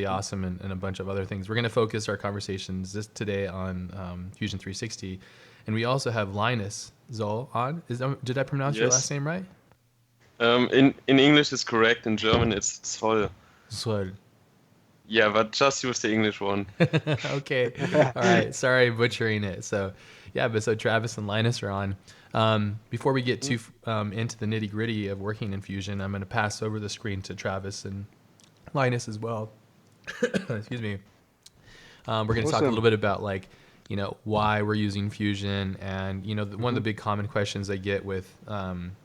awesome, and a bunch of other things. We're going to focus our conversations this today on Fusion 360, and we also have Linus Zoll on. Did I pronounce your last Yes. name right? In English is correct. In German it's Zoll. Zoll. Yeah, but just use the English one. Okay. All right. Sorry, butchering it. So, yeah, but so Travis and Linus are on. Before we get too into the nitty gritty of working in Fusion, I'm going to pass over the screen to Travis and Linus as well. Excuse me. We're going to talk a little Awesome. bit about why we're using Fusion, and one of the Hmm. big common questions I get with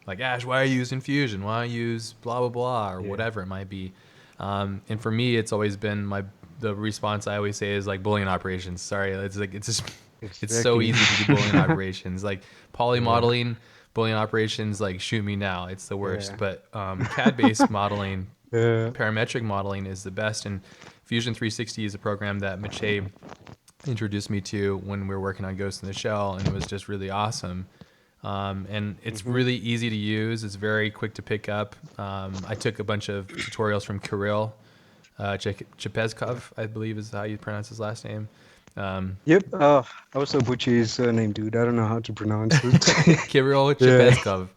like, Ash, why are you using Fusion? Why use blah blah blah or Yeah. whatever it might be. And for me, it's always been the response I always say is like Boolean operations. Sorry, it's just it's so Exactly. easy to do Boolean operations, like poly Yeah. modeling. Boolean operations, like, shoot me now, it's the worst. Yeah. But CAD based modeling, Yeah. parametric modeling is the best. And Fusion 360 is a program that Mache introduced me to when we were working on Ghost in the Shell, and it was just really awesome. And it's Hmm. really easy to use. It's very quick to pick up. I took a bunch of tutorials from Kirill Chepeskov, I believe is how you pronounce his last name. Um, Yep. I also butcher his surname, dude. I don't know how to pronounce it. Kirill Yeah. Chepeskov.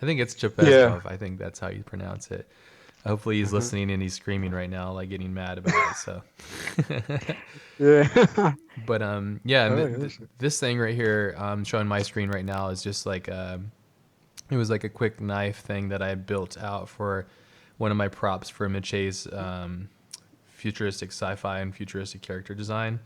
I think it's Yeah. Chepeskov. I think that's how you pronounce it. Hopefully he's Uh-huh. listening and he's screaming right now, like getting mad about it. So, Yeah. but yeah, and Oh, yes. this thing right here, showing my screen right now, is just like it was like a quick knife thing that I built out for one of my props for Mache's futuristic sci-fi and futuristic character design.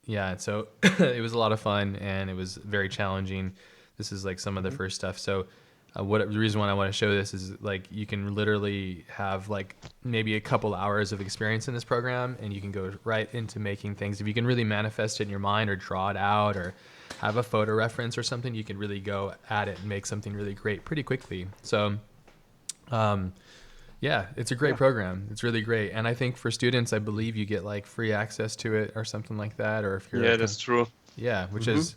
Yeah, so it was a lot of fun and it was very challenging. This is like some of the Hmm. first stuff. So the reason why I want to show this is like you can literally have like maybe a couple hours of experience in this program, and you can go right into making things. If you can really manifest it in your mind or draw it out or have a photo reference or something, you can really go at it and make something really great pretty quickly. So um, yeah, it's a great Yeah. program. It's really great. And I think for students, I believe you get like free access to it or something like that. Or if you're Yeah, that's true. yeah, Hmm. which is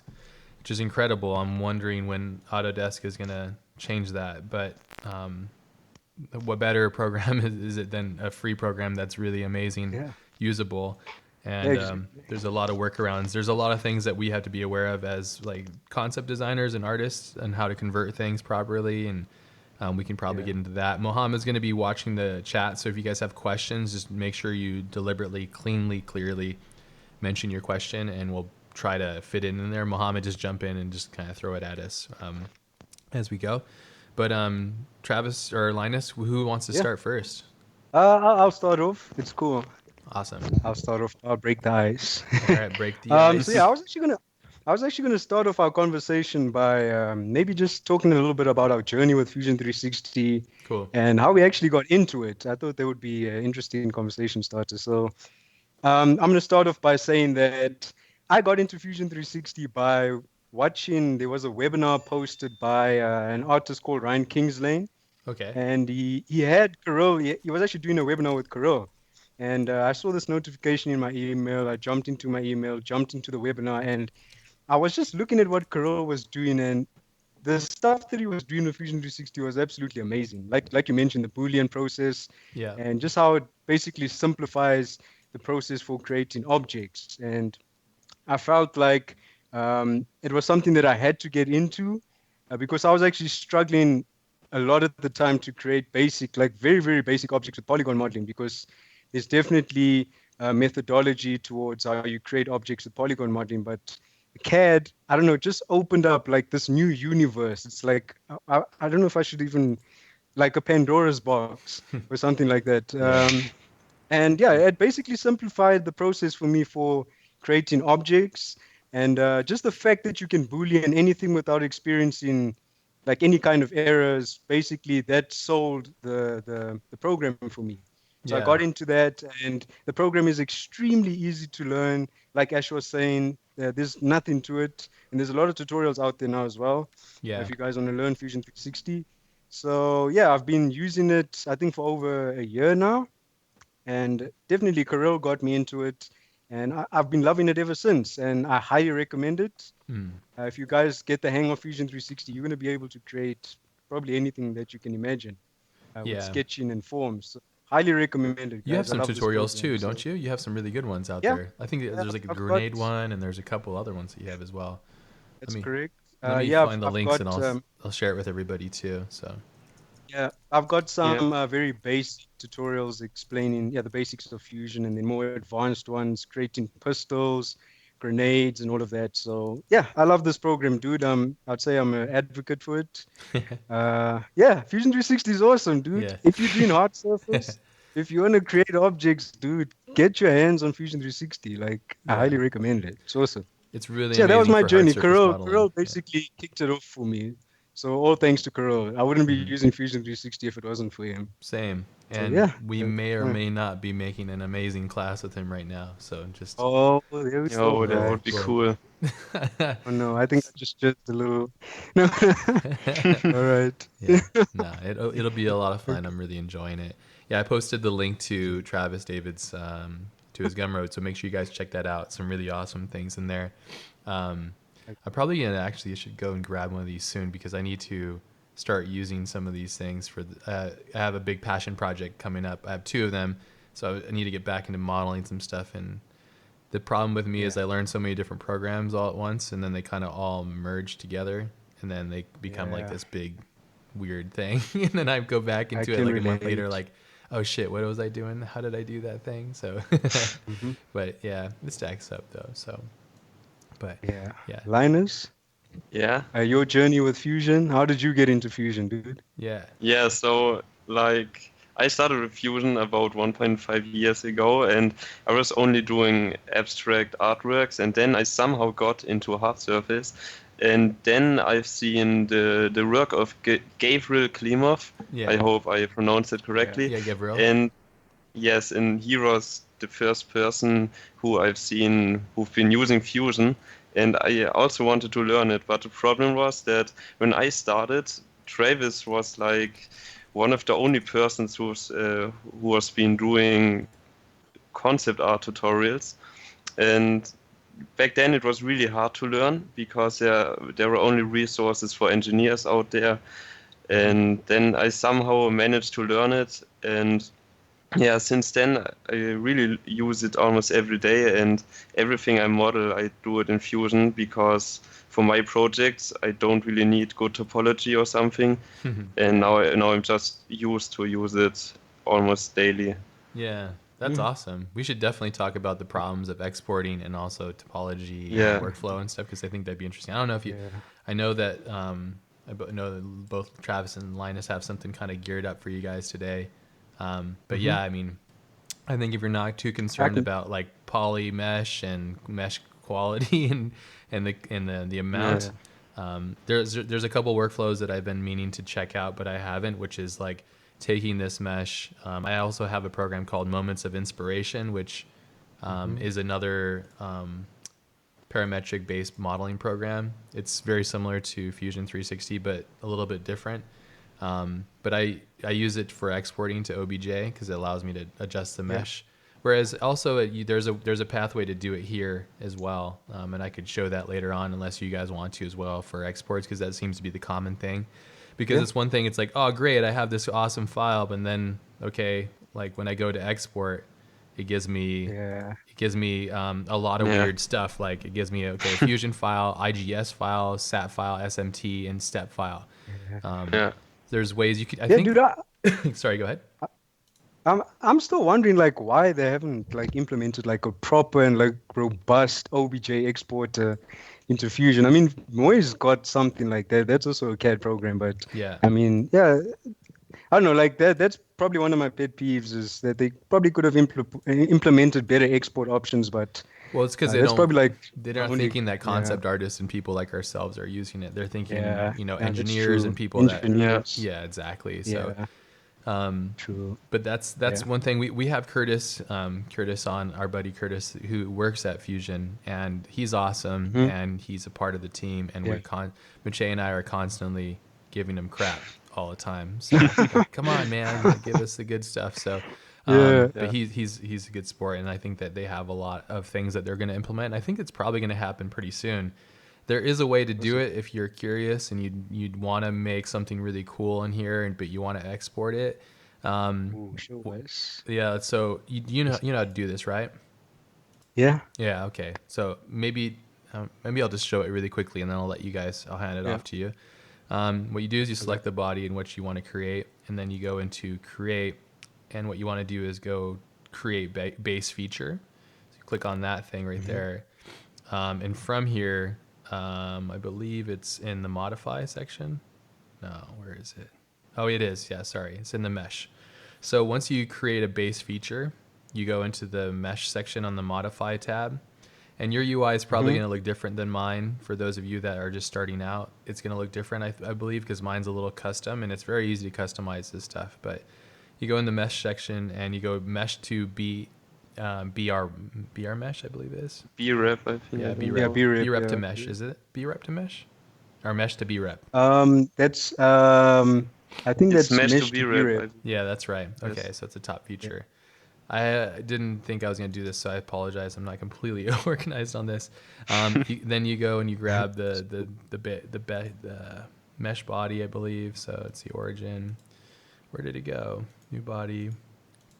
incredible. I'm wondering when Autodesk is going to change that. But what better program is it than a free program that's really amazing, Yeah. usable, Yeah. and there's a lot of workarounds. There's a lot of things that we have to be aware of as like concept designers and artists, and how to convert things properly. And we can probably Yeah. get into that. Mohammed's going to be watching the chat, so if you guys have questions, just make sure you deliberately, cleanly, clearly mention your question, and we'll try to fit it in there. Mohammed, just jump in and just kind of throw it at us as we go. But Travis or Linus, who wants to Yeah. start first? I'll start off. It's cool. Awesome. I'll start off. I'll break the ice. All right, break the So yeah, ice. I was actually gonna start off our conversation by maybe just talking a little bit about our journey with Fusion 360 Cool. and how we actually got into it. I thought there would be an interesting conversation starter. So I'm gonna start off by saying that I got into Fusion 360 by watching. There was a webinar posted by an artist called Ryan Kingslane, Okay. and he had Kirill. He was actually doing a webinar with Kirill. And I saw this notification in my email. I jumped into my email, jumped into the webinar, and I was just looking at what Kirill was doing, and the stuff that he was doing with Fusion 360 was absolutely amazing. Like you mentioned, the Boolean process, Yeah. and just how it basically simplifies the process for creating objects. And I felt like it was something that I had to get into because I was actually struggling a lot at the time to create basic, like very, very basic objects with polygon modeling because there's definitely a methodology towards how you create objects with polygon modeling. But CAD, I don't know, just opened up like this new universe. It's like, I don't know if I should even, like a Pandora's box or something like that. Yeah. And yeah, it basically simplified the process for me for creating objects. And just the fact that you can Boolean anything without experiencing like any kind of errors, basically that sold the program for me. So I got Yeah. into that, and the program is extremely easy to learn. Like Ash was saying, there's nothing to it, and there's a lot of tutorials out there now as well. Yeah. If you guys want to learn Fusion 360, so yeah, I've been using it I think for over a year now, and definitely Kirill got me into it, and I've been loving it ever since, and I highly recommend it. Mm. If you guys get the hang of Fusion 360, you're going to be able to create probably anything that you can imagine with Yeah. sketching and forms. highly recommended, You have guys. I some love this tutorials program, too, so don't you? You have some really good ones out yeah, there. I think yeah, there's like a I've got. grenade one, and there's a couple other ones that you have as well. Let That's me correct. let me Yeah, find the I've links, got and I'll share it with everybody too. So yeah, I've got Yeah. some very basic tutorials explaining the basics of fusion, and then more advanced ones creating pistols, grenades, and all of that. So yeah, I love this program, dude. I'd say I'm an advocate for it. Yeah, Fusion 360 is awesome, dude. yeah. If you're doing hard surface, if you want to create objects, dude, get your hands on Fusion 360. Like, I Yeah. highly recommend it. It's awesome. It's really So yeah, that was amazing my for hard journey. surface Carol, modeling. Carol basically kicked it off for me. So all thanks to Carol. I wouldn't be Mhm. using Fusion 360 if it wasn't for him. Same. So And yeah. we that's may or fine. may not be making an amazing class with him right now. So just Oh, there we go, Oh, that guys. would be cool. Oh no, I think I just a little. No. All right. yeah. No, it'll be a lot of fun. Okay. I'm really enjoying it. Yeah, I posted the link to Travis David's to his Gumroad, so make sure you guys check that out. Some really awesome things in there. I'm probably gonna actually should go and grab one of these soon because I need to start using some of these things for. I have a big passion project coming up. I have two of them, so I need to get back into modeling some stuff. And the problem with me is I learn so many different programs all at once, and then they kind of all merge together, and then they become like Yeah, this big weird thing. And then I go back I into it can like a month later, relate. like, oh shit, what was I doing? How did I do that thing? So, Hmm. but yeah, it stacks up though. So, but Yeah. yeah, Linus, Yeah. your journey with Fusion, how did you get into Fusion, dude? yeah, Yeah, so like I started with Fusion about 1.5 years ago, and I was only doing abstract artworks, and then I somehow got into hard surface, and then I've seen the work of Gavril Klimov. yeah, I hope I pronounced it Yeah. correctly. yeah, Gabriel. And yes, and he was the first person who I've seen who've been using Fusion, and I also wanted to learn it. But the problem was that when I started, Travis was like one of the only persons who has been doing concept art tutorials, and back then it was really hard to learn because there were only resources for engineers out there. And then I somehow managed to learn it, and yeah, since then I really use it almost every day, and everything I model, I do it in Fusion because for my projects I don't really need good topology or something, and now I'm just used to use it almost daily. Yeah, that's Mhm. awesome. We should definitely talk about the problems of exporting and also topology and Yeah, workflow and stuff because I think that'd be interesting. I don't know if you, Yeah. I know that know that both Travis and Linus have something kind of geared up for you guys today. But Hmm. yeah, I mean, I think if you're not too I concerned can. about like poly mesh and mesh quality and the yeah, amount, there's a couple workflows that I've been meaning to check out, but I haven't, which is like taking this mesh. I also have a program called Moments of Inspiration, which Hmm. is another parametric based modeling program. It's very similar to Fusion 360, but a little bit different. But I use it for exporting to OBJ because it allows me to adjust the Yeah. mesh. Whereas also there's a pathway to do it here as well, and I could show that later on unless you guys want to as well for exports because that seems to be the common thing. Because Yeah. it's one thing, it's like, oh great, I have this awesome file, but then okay, like when I go to export, it gives me Yeah. a lot of yeah, weird stuff. Like it gives me okay, Fusion file, IGS file, SAT file, SMT, and step file. Yeah. Um, yeah. there's ways you could. I Yeah, think. dude. Sorry, go ahead. I'm still wondering like why they haven't like implemented like a proper and like robust OBJ exporter into Fusion. I mean, Moi's got something like that. That's also a CAD program, but Yeah. I mean, yeah, I don't know. Like that. That's probably one of my pet peeves is that they probably could have implemented better export options, but Well, it's because that's probably like they're my not only. thinking that Yeah. concept artists and people like ourselves are using it. They're thinking, Yeah. Yeah. That's engineers and true. people that, Yeah. Engineers. yeah, exactly. So, Yeah. True. but that's Yeah. one thing we have Curtis on, our buddy Curtis, who works at Fusion, and he's awesome Hmm. and he's a part of the team, and Yeah. Mache and I are constantly giving him crap all the time. So like, come on, man, like, give us the good stuff. So, Yeah. but Yeah. he's a good sport, and I think that they have a lot of things that they're going to implement. And I think it's probably going to happen pretty soon. There is a way to do Awesome. it if you're curious and you'd want to make something really cool in here, but you want to export it. Ooh, show us. Yeah. So you know how to do this, right? Yeah. Yeah. Okay. So maybe I'll just show it really quickly, and then I'll hand it Yeah. off to you. What you do is you select the body and what you want to create, and then you go into create, and what you want to do is go create base feature. So you click on that thing right there, and from here, I believe it's in the modify section. No, where is it? Oh, it is. Yeah, sorry, it's in the mesh. So once you create a base feature, you go into the mesh section on the modify tab, and your UI is probably going to look different than mine. For those of you that are just starting out, it's going to look different, I believe, because mine's a little custom, and it's very easy to customize this stuff. But you go in the mesh section, and you go mesh to BR mesh, I believe it is. B-rep, I think. Yeah, I don't B-rep. know. B-rep, B-rep to yeah. mesh, is it? B-rep to mesh? Or mesh to B-rep? That's I think It's that's mesh mesh to to B-rep. B-rep. Yeah, that's right. Yes. Okay, so it's a top feature. I didn't think I was going to do this, so I apologize. I'm not completely organized on this. Then you go and you grab the mesh body, I believe. So it's the origin. Where did it go? New body.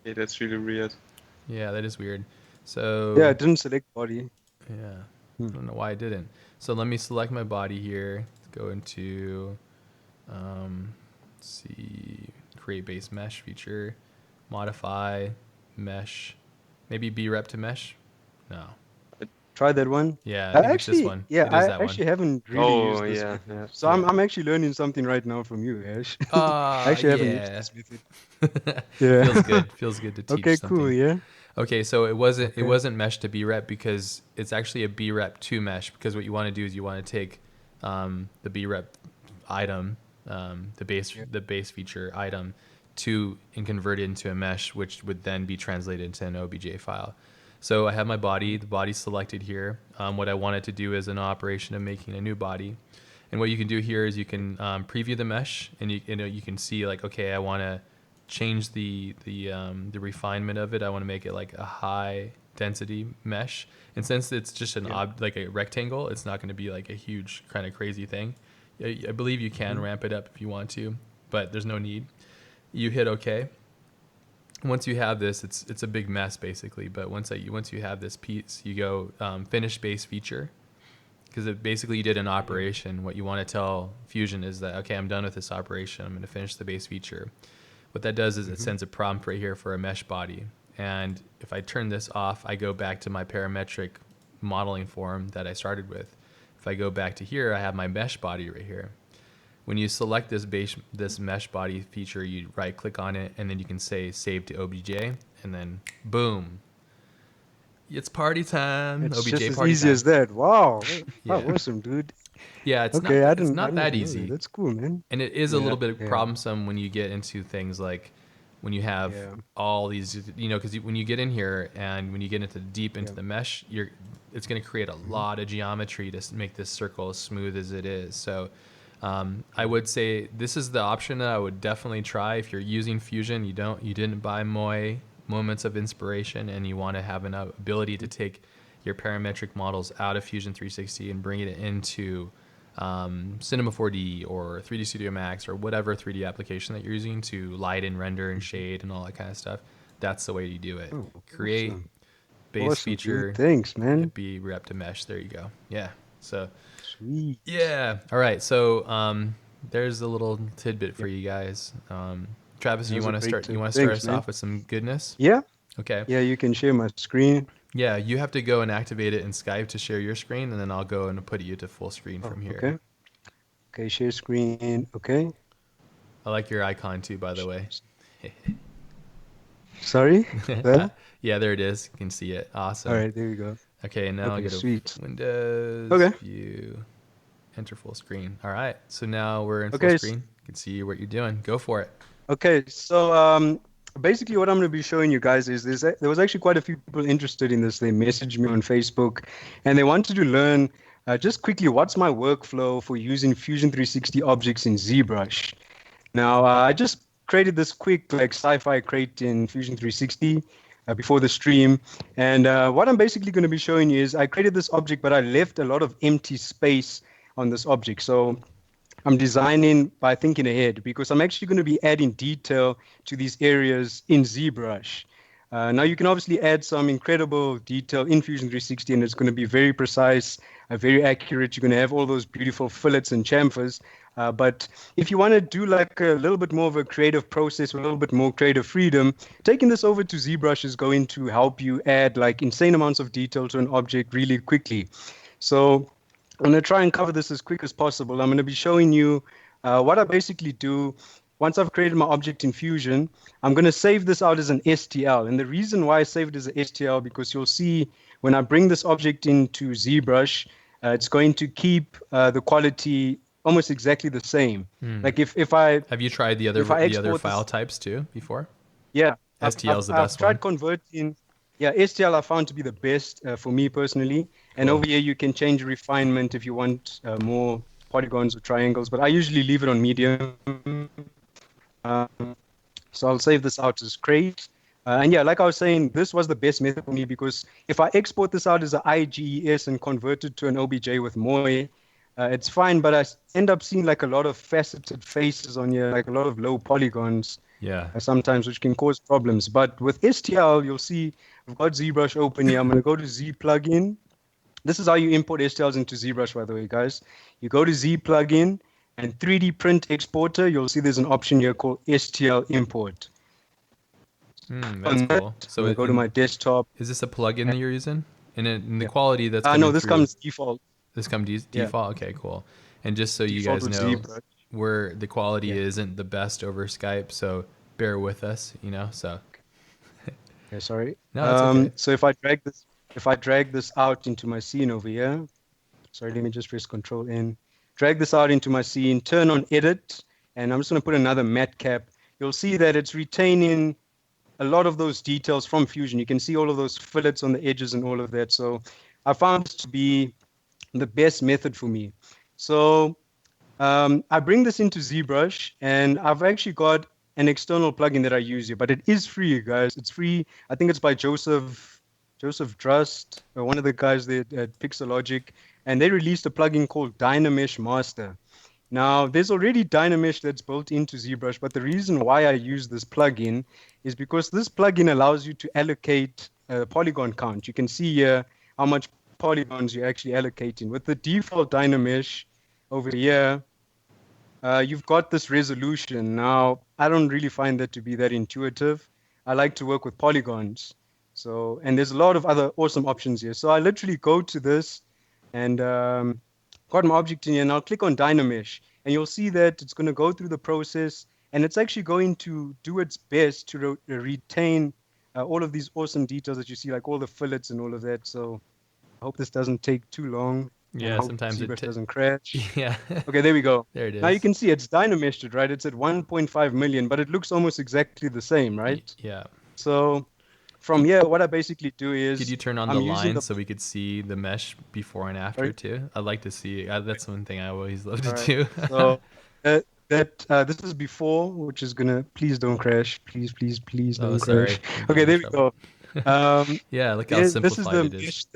Okay, that's really weird. Yeah, that is weird. So Yeah, I didn't select body. yeah, I don't know why I didn't. So let me select my body here. Go into let's see, create base mesh feature, modify mesh, maybe B-rep to mesh. No. Try that one. Yeah, I think it's this Actually, one. yeah, It I is that actually one. haven't really Oh, used this yeah, method. yeah. So I'm actually learning something right now from you, Ash. I actually haven't used Yeah. this method. Yeah. Feels good. Feels good to teach Okay, something. cool, yeah. Okay, so it wasn't Okay. mesh to B-rep because it's actually a B-rep to mesh, because what you want to do is you want to take the B-rep item, the base feature item, and convert it into a mesh, which would then be translated into an OBJ file. So I have my body, the body's selected here. What I wanted to do is an operation of making a new body. And what you can do here is you can preview the mesh, and you can see like, okay, I want to change the refinement of it. I want to make it like a high density mesh. And since it's just like a rectangle, it's not going to be like a huge kind of crazy thing. I believe you can ramp it up if you want to, but there's no need. You hit OK. Once you have this, it's a big mess basically. But once you have this piece, you go finish base feature, because basically you did an operation. What you want to tell Fusion is that, okay, I'm done with this operation. I'm going to finish the base feature. What that does is it sends a prompt right here for a mesh body. And if I turn this off, I go back to my parametric modeling form that I started with. If I go back to here, I have my mesh body right here. When you select this mesh body feature, you right click on it, and then you can say save to OBJ, and then boom. It's party time. It's OBJ just as party easy time. as that. Wow. Yeah. Wow, awesome, dude. Yeah, it's Okay, not I it's didn't not that know easy. That's cool, man. And it is a little bit Yeah. problemsome when you get into things like when you have all these, because when you get in here and when you get into the mesh, it's going to create a lot of geometry to make this circle as smooth as it is. So I would say this is the option that I would definitely try if you're using Fusion. You didn't buy Moments of Inspiration, and you want to have an ability to take your parametric models out of Fusion 360 and bring it into Cinema 4D or 3D Studio Max or whatever 3D application that you're using to light and render and shade and all that kind of stuff. That's the way you do it. Create base feature. Dude. Thanks, man. Be rep to mesh. There you go. Yeah. So Sweet. yeah. All right. So there's a little tidbit for you guys. Travis, you want to start us off with some goodness? Yeah. Okay. Yeah, you can share my screen. Yeah, you have to go and activate it in Skype to share your screen, and then I'll go and put you to full screen from here. Okay. Okay, share screen. Okay. I like your icon too, by the way. Sorry? Yeah, there it is. You can see it. Awesome. All right, there you go. Okay, now I'll go to Windows, View, enter full screen. All right, so now we're in full screen. You can see what you're doing. Go for it. Okay, so basically what I'm going to be showing you guys is there was actually quite a few people interested in this. They messaged me on Facebook, and they wanted to learn just quickly what's my workflow for using Fusion 360 objects in ZBrush. Now, I just created this quick like sci-fi crate in Fusion 360 before the stream, and what I'm basically going to be showing you is I created this object, but I left a lot of empty space on this object. So I'm designing by thinking ahead because I'm actually going to be adding detail to these areas in ZBrush. Now you can obviously add some incredible detail in Fusion 360 and it's going to be very precise, very accurate. You're going to have all those beautiful fillets and chamfers. But if you want to do like a little bit more of a creative process, with a little bit more creative freedom, taking this over to ZBrush is going to help you add like insane amounts of detail to an object really quickly. So I'm going to try and cover this as quick as possible. I'm going to be showing you what I basically do. Once I've created my object in Fusion, I'm going to save this out as an STL. And the reason why I save it as an STL, because you'll see when I bring this object into ZBrush, it's going to keep the quality almost exactly the same. Like if I Have you tried the other file types too before? Yeah, STL is the I've best tried one. converting. Yeah, STL I found to be the best for me personally. And over here you can change refinement if you want more polygons or triangles, but I usually leave it on medium. So I'll save this out as crate. And yeah, like I was saying, this was the best method for me because if I export this out as an IGES and convert it to an OBJ with Moe, it's fine, but I end up seeing like a lot of faceted faces on here, like a lot of low polygons. Yeah. Sometimes, which can cause problems. But with STL, you'll see I've got ZBrush open here. I'm going to go to Z plugin. This is how you import STLs into ZBrush, by the way, guys. You go to Z plugin and 3D print exporter. You'll see there's an option here called STL import. That's cool. So I go to my desktop. Is this a plugin that you're using? And in the quality that's no, this comes default. This comes default. Okay, cool. And just so you Default guys with know, ZBrush. where the quality isn't the best over Skype, so bear with us, so. Yeah, sorry. No, that's okay. So if I drag this out into my scene over here, sorry, let me just press Control N. Drag this out into my scene, turn on edit, and I'm just going to put another matte cap. You'll see that it's retaining a lot of those details from Fusion. You can see all of those fillets on the edges and all of that. So I found this to be the best method for me. So I bring this into ZBrush, and I've actually got an external plugin that I use here, but it is free, guys. It's free. I think it's by Joseph Drust, one of the guys there at Pixelogic, and they released a plugin called Dynamesh Master. Now, there's already Dynamesh that's built into ZBrush, but the reason why I use this plugin is because this plugin allows you to allocate a polygon count. You can see here how much polygons you're actually allocating. With the default Dynamesh over here, you've got this resolution. Now, I don't really find that to be that intuitive. I like to work with polygons. So, and there's a lot of other awesome options here. So I literally go to this and got my object in here, and I'll click on Dynamesh, and you'll see that it's going to go through the process, and it's actually going to do its best to retain all of these awesome details that you see, like all the fillets and all of that. So I hope this doesn't take too long. Yeah, sometimes ZBrush doesn't crash. Yeah. Okay, there we go. There it is. Now you can see it's Dynameshed, right? It's at 1.5 million, but it looks almost exactly the same, right? Yeah. So from here, what I basically do is... Could you turn on the line so we could see the mesh before and after too? I'd like to see. That's one thing I always love to do. So this is before, which is gonna... Please don't crash. Please don't crash. Okay, there we go. Yeah, look how simplified it is.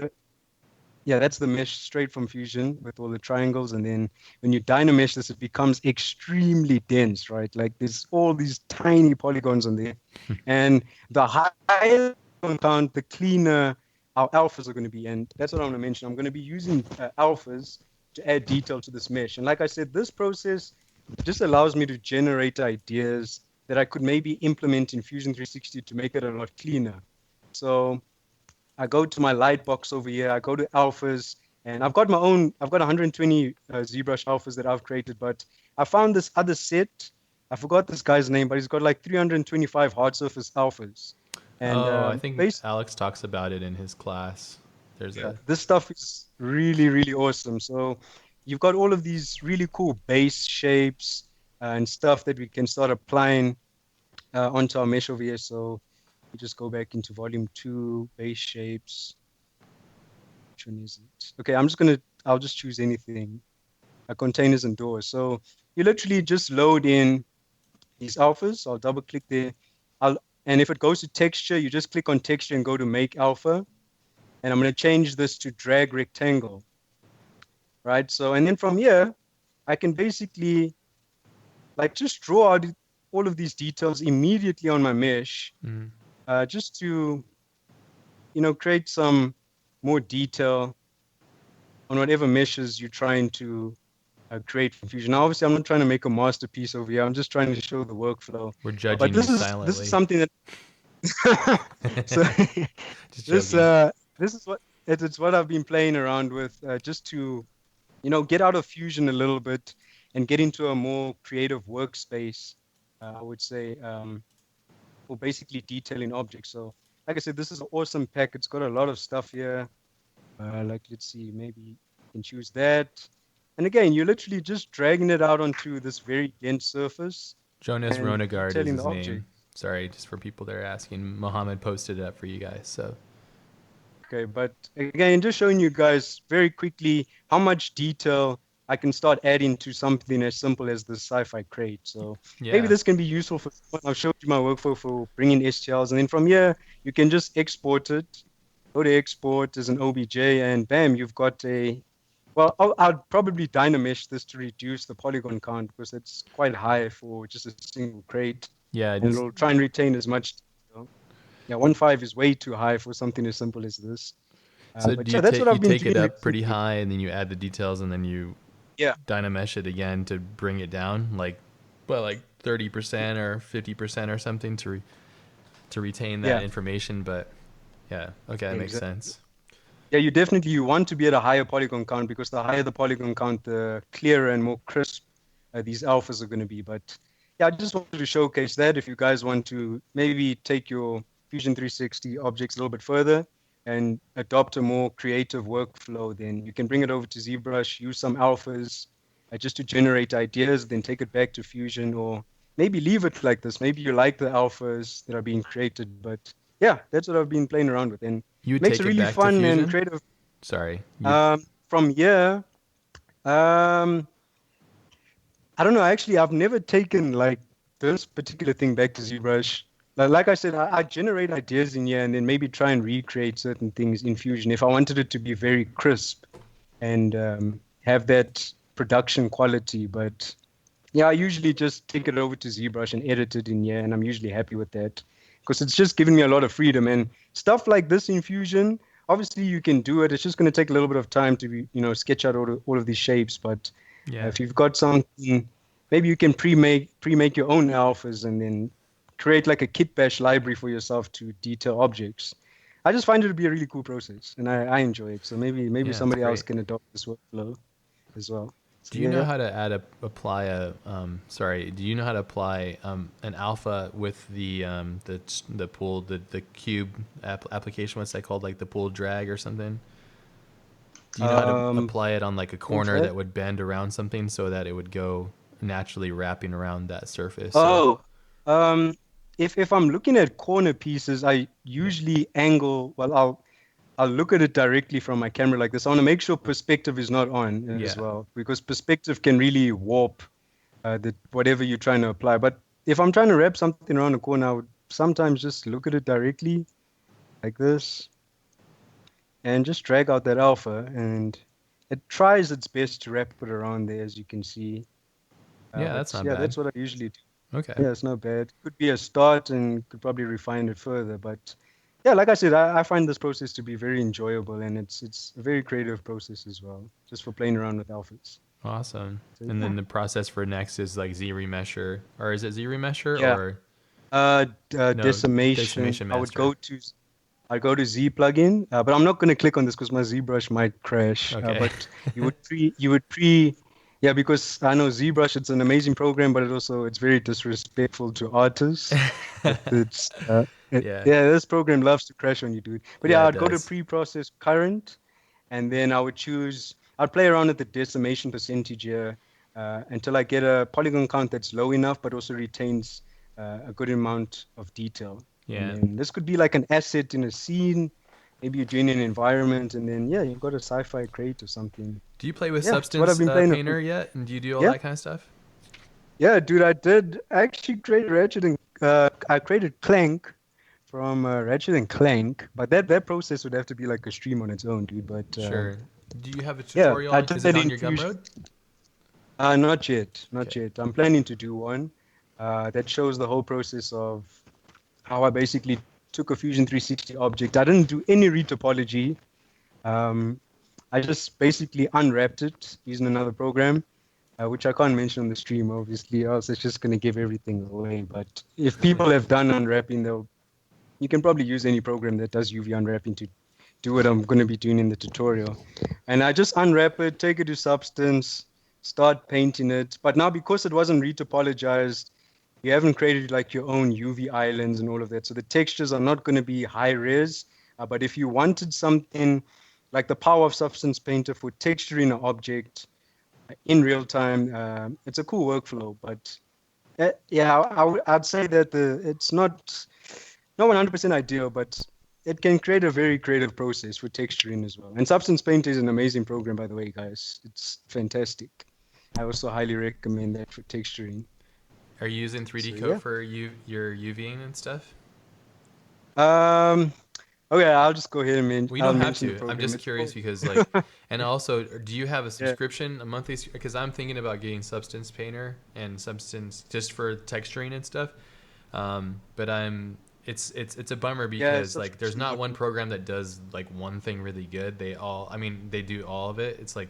Yeah, that's the mesh straight from Fusion with all the triangles. And then when you Dynamesh this, it becomes extremely dense, right? Like there's all these tiny polygons on there. And the higher count, the cleaner our alphas are going to be. And that's what I'm going to mention. I'm going to be using alphas to add detail to this mesh. And like I said, this process just allows me to generate ideas that I could maybe implement in Fusion 360 to make it a lot cleaner. So I go to my light box over here, I go to alphas, and I've got 120 ZBrush alphas that I've created, but I found this other set. I forgot this guy's name, but he's got like 325 hard surface alphas. And I think Alex talks about it in his class. This stuff is really, really awesome. So you've got all of these really cool base shapes and stuff that we can start applying onto our mesh over here. So we just go back into volume 2, base shapes. Which one is it? Okay, I'll just choose anything. Containers and doors. So you literally just load in these alphas. I'll double click there. And if it goes to texture, you just click on texture and go to make alpha. And I'm going to change this to drag rectangle. Right? So, and then from here, I can basically like just draw out all of these details immediately on my mesh, just to, create some more detail on whatever meshes you're trying to create from Fusion. Now, obviously, I'm not trying to make a masterpiece over here. I'm just trying to show the workflow. We're But judging you this is silently. something that so Just this joking. this is what it's what I've been playing around with, just to get out of Fusion a little bit and get into a more creative workspace. I would say, for basically detailing objects. So, like I said, this is an awesome pack. It's got a lot of stuff here. Like, let's see, maybe you can choose that. And again, you're literally just dragging it out onto this very dense surface Jonas and Ronegard is detailing his the object. name. Sorry, just for people that are asking. Mohammed posted it up for you guys. So Okay, but again, just showing you guys very quickly how much detail I can start adding to something as simple as the sci-fi crate. So maybe yeah, this can be useful for someone. I've showed you my workflow for bringing STLs, and then from here you can just export it. Go to export as an OBJ, and bam, you've got a. Well, I'd probably dynamesh this to reduce the polygon count because it's quite high for just a single crate, yeah. and Just it'll try and retain as much detail. Yeah, 1.5 is way too high for something as simple as this. so But do you yeah, that's take what I've been it doing up pretty recently. high and then you add the details and then you Yeah, dynamesh it again to bring it down, like 30% or 50% or something to retain that yeah, information. But yeah, okay, that makes exactly. sense. Yeah, you want to be at a higher polygon count because the higher the polygon count, the clearer and more crisp these alphas are going to be. But yeah, I just wanted to showcase that if you guys want to maybe take your Fusion 360 objects a little bit further and adopt a more creative workflow, then you can bring it over to ZBrush, use some alphas just to generate ideas, then take it back to Fusion, or maybe leave it like this. Maybe you like the alphas that are being created, but yeah, that's what I've been playing around with. And You would makes it take it really back to fun and Fusion? creative. Sorry. You From here, um, I don't know. Actually, I've never taken like this particular thing back to ZBrush. Like I said, I generate ideas in here and then maybe try and recreate certain things in Fusion if I wanted it to be very crisp and have that production quality. But yeah, I usually just take it over to ZBrush and edit it in here, and I'm usually happy with that because it's just giving me a lot of freedom and stuff like this in Fusion. Obviously, you can do it. It's just going to take a little bit of time to sketch out all of these shapes. But yeah. if you've got something, maybe you can pre-make your own alphas and then create like a kit bash library for yourself to detail objects. I just find it to be a really cool process, and I enjoy it. So maybe Yeah, it's somebody else great. can adopt this workflow as well. So Do you yeah, know yeah. how to apply a sorry, do you know how to apply an alpha with the pool the cube application, what's that called, like the pool drag or something? Do you know how to apply it on like a Full corner track. that would bend around something so that it would go naturally wrapping around that surface? So Oh, um, if I'm looking at corner pieces, I yeah. usually angle. Well, I'll look at it directly from my camera like this. I want to make sure perspective is not on as Yeah. well, because perspective can really warp the whatever you're trying to apply. But if I'm trying to wrap something around the corner, I would sometimes just look at it directly like this and just drag out that alpha, and it tries its best to wrap it around there, as you can see. Yeah, that's But not yeah, bad. that's what I usually do. Okay. Yeah, it's not bad. Could be a start and could probably refine it further. But yeah, like I said, I find this process to be very enjoyable and it's a very creative process as well, just for playing around with alphas. Awesome. So And yeah. then the process for next is like Z remesher, or is it Z remesher Yeah. or no, Decimation. decimation master? I'd go to Z plugin, but I'm not going to click on this because my ZBrush might crash. Okay. But you would pre, yeah, because I know ZBrush, it's an amazing program, but it's very disrespectful to artists. Yeah. Yeah, this program loves to crash on you, dude. But Yeah, yeah, it I'd go to does. pre-process current, and then I'd play around with the decimation percentage here until I get a polygon count that's low enough, but also retains a good amount of detail. And Yeah. then this could be like an asset in a scene. Maybe you're doing an environment, and then yeah, you've got a sci-fi crate or something. Do you play with Yeah, it's what I've Substance been playing with. Painter yet? And do you do all Yeah, that kind of stuff? yeah, dude, I did actually create Ratchet and I created Clank from Ratchet and Clank, but that process would have to be like a stream on its own, dude. But Sure. Do you have a yeah, tutorial I on? did Is it that on in your Fusion. Gumroad? Not yet, not Okay. yet. I'm planning to do one that shows the whole process of how I basically took a Fusion 360 object. I didn't do any retopology. Um, I just basically unwrapped it using another program, which I can't mention on the stream, obviously, or else it's just going to give everything away. But if people have done unwrapping, you can probably use any program that does UV unwrapping to do what I'm going to be doing in the tutorial. And I just unwrap it, take it to Substance, start painting it. But now because it wasn't retopologized, you haven't created like your own UV islands and all of that. So the textures are not going to be high res. But if you wanted something like the power of Substance Painter for texturing an object in real time, it's a cool workflow. But yeah, I'd say that it's not 100% ideal, but it can create a very creative process for texturing as well. And Substance Painter is an amazing program, by the way, guys. It's fantastic. I also highly recommend that for texturing. Are you using 3D So, Coat yeah. for your UVing and stuff? Um, okay, I'll just go ahead and Well, you I'll don't have mention the to. I'm program. just It's curious called- because like, and also, do you have a Yeah. subscription, a monthly? Because I'm thinking about getting Substance Painter and Substance just for texturing and stuff. But it's a bummer Yeah, because like there's subscriptions not are one cool. program that does like one thing really good. I mean, they do all of it. It's like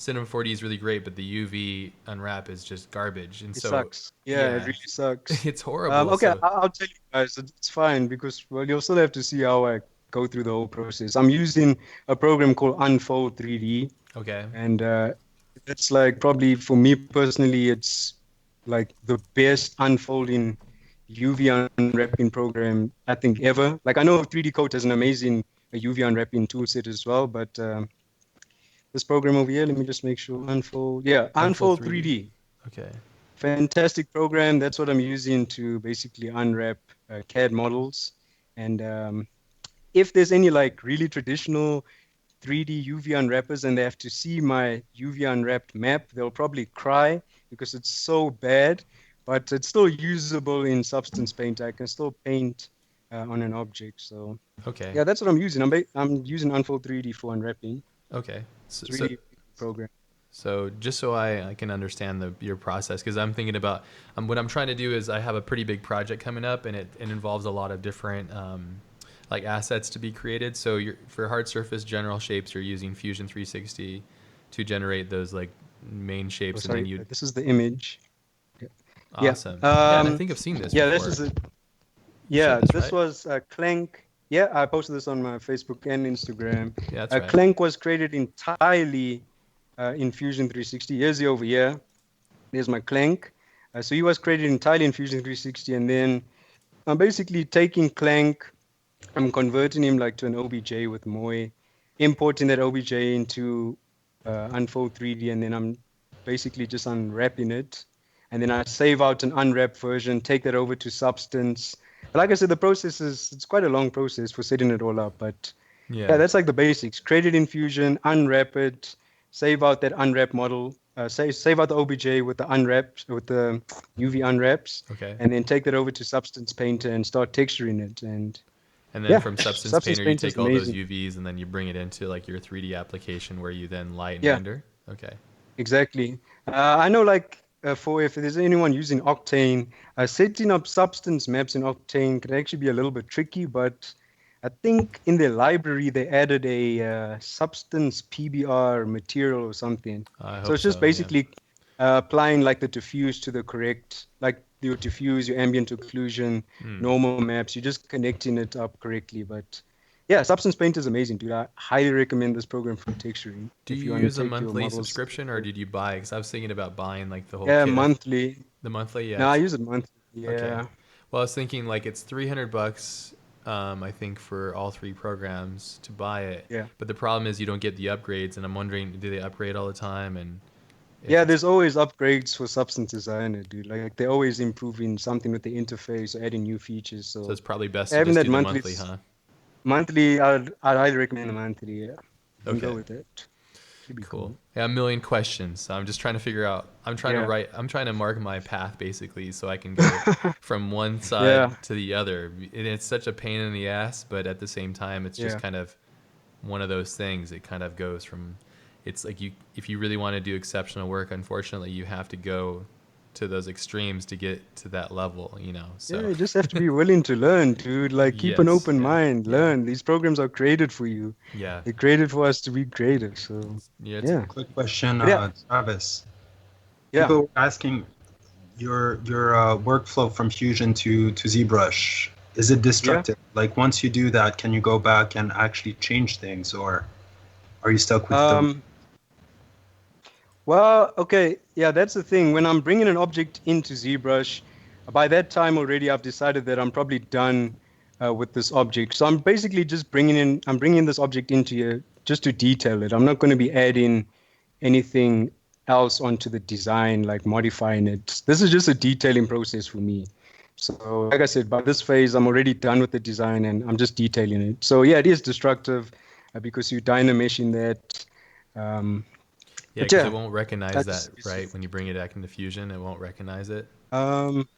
Cinema 4D is really great, but the UV unwrap is just garbage. And It so, sucks. Yeah, it yeah, really sucks. it's horrible. Okay, So, I'll tell you guys, it's fine because, well, you'll still have to see how I go through the whole process. I'm using a program called Unfold 3D. okay, And it's like probably for me personally, it's like the best unfolding UV unwrapping program I think ever. Like I know 3D Coat has an amazing UV unwrapping toolset as well, but this program over here, let me just make sure. Unfold, yeah, Unfold Unfold 3D. 3D. Okay. Fantastic program. That's what I'm using to basically unwrap CAD models. And if there's any like really traditional 3D UV unwrappers and they have to see my UV unwrapped map, they'll probably cry because it's so bad, but it's still usable in Substance Painter. I can still paint on an object. So Okay. yeah, that's what I'm using. I'm using Unfold 3D for unwrapping. Okay. So, It's really a good program. So just so I can understand your process, because I'm thinking about what I'm trying to do is I have a pretty big project coming up, and it involves a lot of different like assets to be created. So for hard surface general shapes, you're using Fusion 360 to generate those like main shapes, Oh, and then sorry, you this is the image. Yeah. awesome. Yeah, and I think I've seen this Yeah, before. this is it. You showed Yeah, this, this right? was Clank. Yeah, I posted this on my Facebook and Instagram. Yeah, that's right. Clank was created entirely in Fusion 360. Here's the over here. There's my Clank. So he was created entirely in Fusion 360, and then I'm basically taking Clank, I'm converting him like to an OBJ with Moy, importing that OBJ into Unfold 3D, and then I'm basically just unwrapping it. And then I save out an unwrapped version, take that over to Substance. Like I said, the process it's quite a long process for setting it all up, but yeah, that's like the basics. Create it in Fusion, unwrap it, save out that unwrap model, save out the OBJ with the unwraps, with the UV unwraps, Okay. and then take that over to Substance Painter and start texturing it. And then yeah, from Substance Substance Painter, you Painter is take all those amazing. UVs and then you bring it into like your 3D application where you then light and Yeah. render. Okay. Exactly. I know, like, for if there's anyone using Octane, setting up substance maps in Octane can actually be a little bit tricky, but I think in their library they added a substance PBR material or something. I So hope it's just so, yeah. basically applying like the diffuse to the correct, like your diffuse, your ambient occlusion, normal maps. You're just connecting it up correctly. But yeah, Substance Painter is amazing, dude. I highly recommend this program for texturing. Do If you want to use a take your monthly models. subscription or did you buy? Because I was thinking about buying like the whole Yeah, kit. monthly. The monthly, yeah. No, I use it monthly. Yeah. Okay. Well, I was thinking like it's $300, I think, for all three programs to buy it. Yeah. But the problem is you don't get the upgrades, and I'm wondering, do they upgrade all the time? And Yeah, there's always upgrades for Substance Designer, dude. Like they're always improving something with the interface or adding new features. so it's So probably best to having just that do the monthly, monthly, huh? I'd highly recommend the monthly. Yeah, you can go Okay. with it. Should be Cool. cool. Yeah, a million questions. So I'm just trying to figure out. I'm trying to Yeah. write. I'm trying to mark my path basically, so I can go from one side Yeah. to the other. And it's such a pain in the ass, but at the same time, it's just Yeah. kind of one of those things. It kind of goes from. it's like if you really want to do exceptional work, unfortunately, you have to go to those extremes to get to that level, you know. Yeah, So you just have to be willing to learn, dude. Like, keep an yes, open yeah, mind, yeah, learn. These programs are created for you. yeah, They're created for us to be creative. So, yeah. It's yeah. Quick question, But yeah, Travis. yeah, People were asking your workflow from Fusion to ZBrush. Is it yeah. destructive? Like once you do that, can you go back and actually change things, or are you stuck with the? Um, well, okay. Yeah, that's the thing. When I'm bringing an object into ZBrush, by that time already, I've decided that I'm probably done with this object. So I'm basically just I'm bringing this object into here just to detail it. I'm not going to be adding anything else onto the design, like modifying it. This is just a detailing process for me. So, like I said, by this phase, I'm already done with the design and I'm just detailing it. So, yeah, it is destructive because you dynameshing that. Um, yeah, but because it yeah, won't recognize that, that's right? When you bring it back into Fusion, it won't recognize it. um,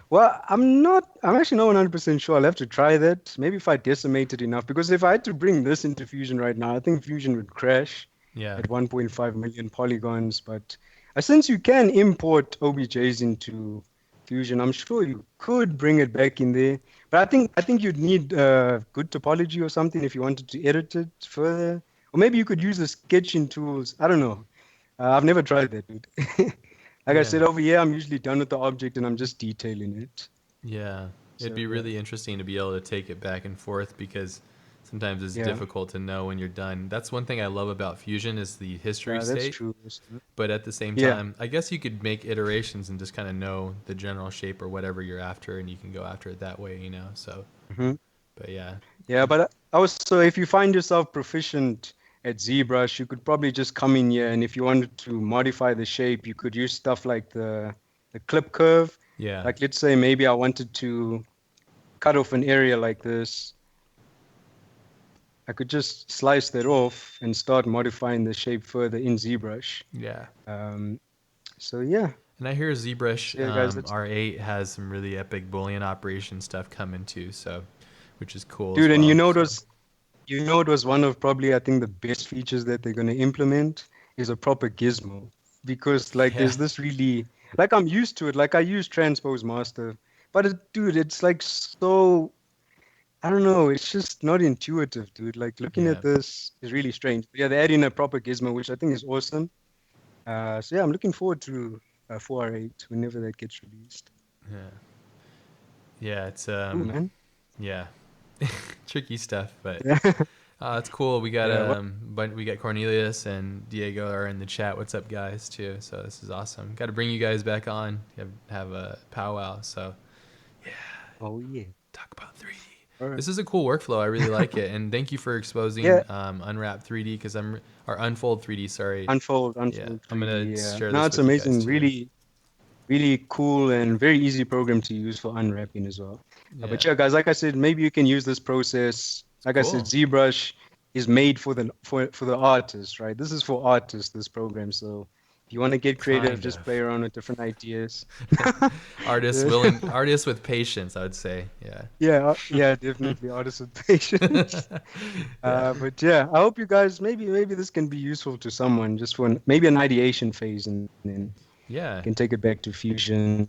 well, I'm actually not 100% sure. I'll have to try that. Maybe if I decimate it enough, because if I had to bring this into Fusion right now, I think Fusion would crash Yeah, at 1.5 million polygons. But since you can import OBJs into Fusion, I'm sure you could bring it back in there. But I think you'd need good topology or something if you wanted to edit it further. Or maybe you could use the sketching tools. I don't know. I've never tried that, dude. Like I yeah. said, over here, I'm usually done with the object and I'm just detailing it. Yeah, it'd So be yeah, really interesting to be able to take it back and forth because sometimes it's yeah, difficult to know when you're done. That's one thing I love about Fusion is the history that's state, true. but at the same Yeah. time, I guess you could make iterations and just kind of know the general shape or whatever you're after, and you can go after it that way, you know. So, Hmm. but yeah, Yeah, but also if you find yourself proficient at ZBrush, you could probably just come in here and if you wanted to modify the shape, you could use stuff like the clip curve. yeah, Like let's say maybe I wanted to cut off an area like this. I could just slice that off and start modifying the shape further in ZBrush. yeah. Um, so yeah, And I hear ZBrush so yeah, guys, that's R8 has some really epic Boolean operation stuff coming too, so which is cool as dude, and well. you know it So was one of probably I think the best features that they're going to implement is a proper gizmo because like yeah, there's this really like I'm used to it like I use transpose master but dude it's like so I don't know it's just not intuitive dude like looking yeah, at this is really strange. Yeah, they're adding a proper gizmo which I think is awesome. So yeah, I'm looking forward to 4R8 whenever that gets released. yeah, yeah. It's Cool, man. yeah, tricky stuff, but Yeah. it's cool. We got Yeah, well, but we got Cornelius and Diego are in the chat. What's up, guys? Too. So this is awesome. Got to bring you guys back on. Have a powwow. So oh yeah. talk about 3D. All right. This is a cool workflow. I really like it, and thank you for exposing Yeah, Unwrap 3D because or Unfold 3D. Sorry. unfold Yeah, I'm 3D. gonna Yeah. share No, this it's with you guys amazing. too. Really cool and very easy program to use for unwrapping as well. Yeah, But yeah, guys, like I said, maybe you can use this process. Like I said, cool. ZBrush is made for the artist, right? This is for artists, this program. So if you want to get creative, Kind just of. play around with different ideas. Artists with patience, I would say. Yeah. Yeah, definitely artists with patience. Yeah. But yeah, I hope you guys maybe this can be useful to someone just for maybe an ideation phase, and then Yeah. can take it back to Fusion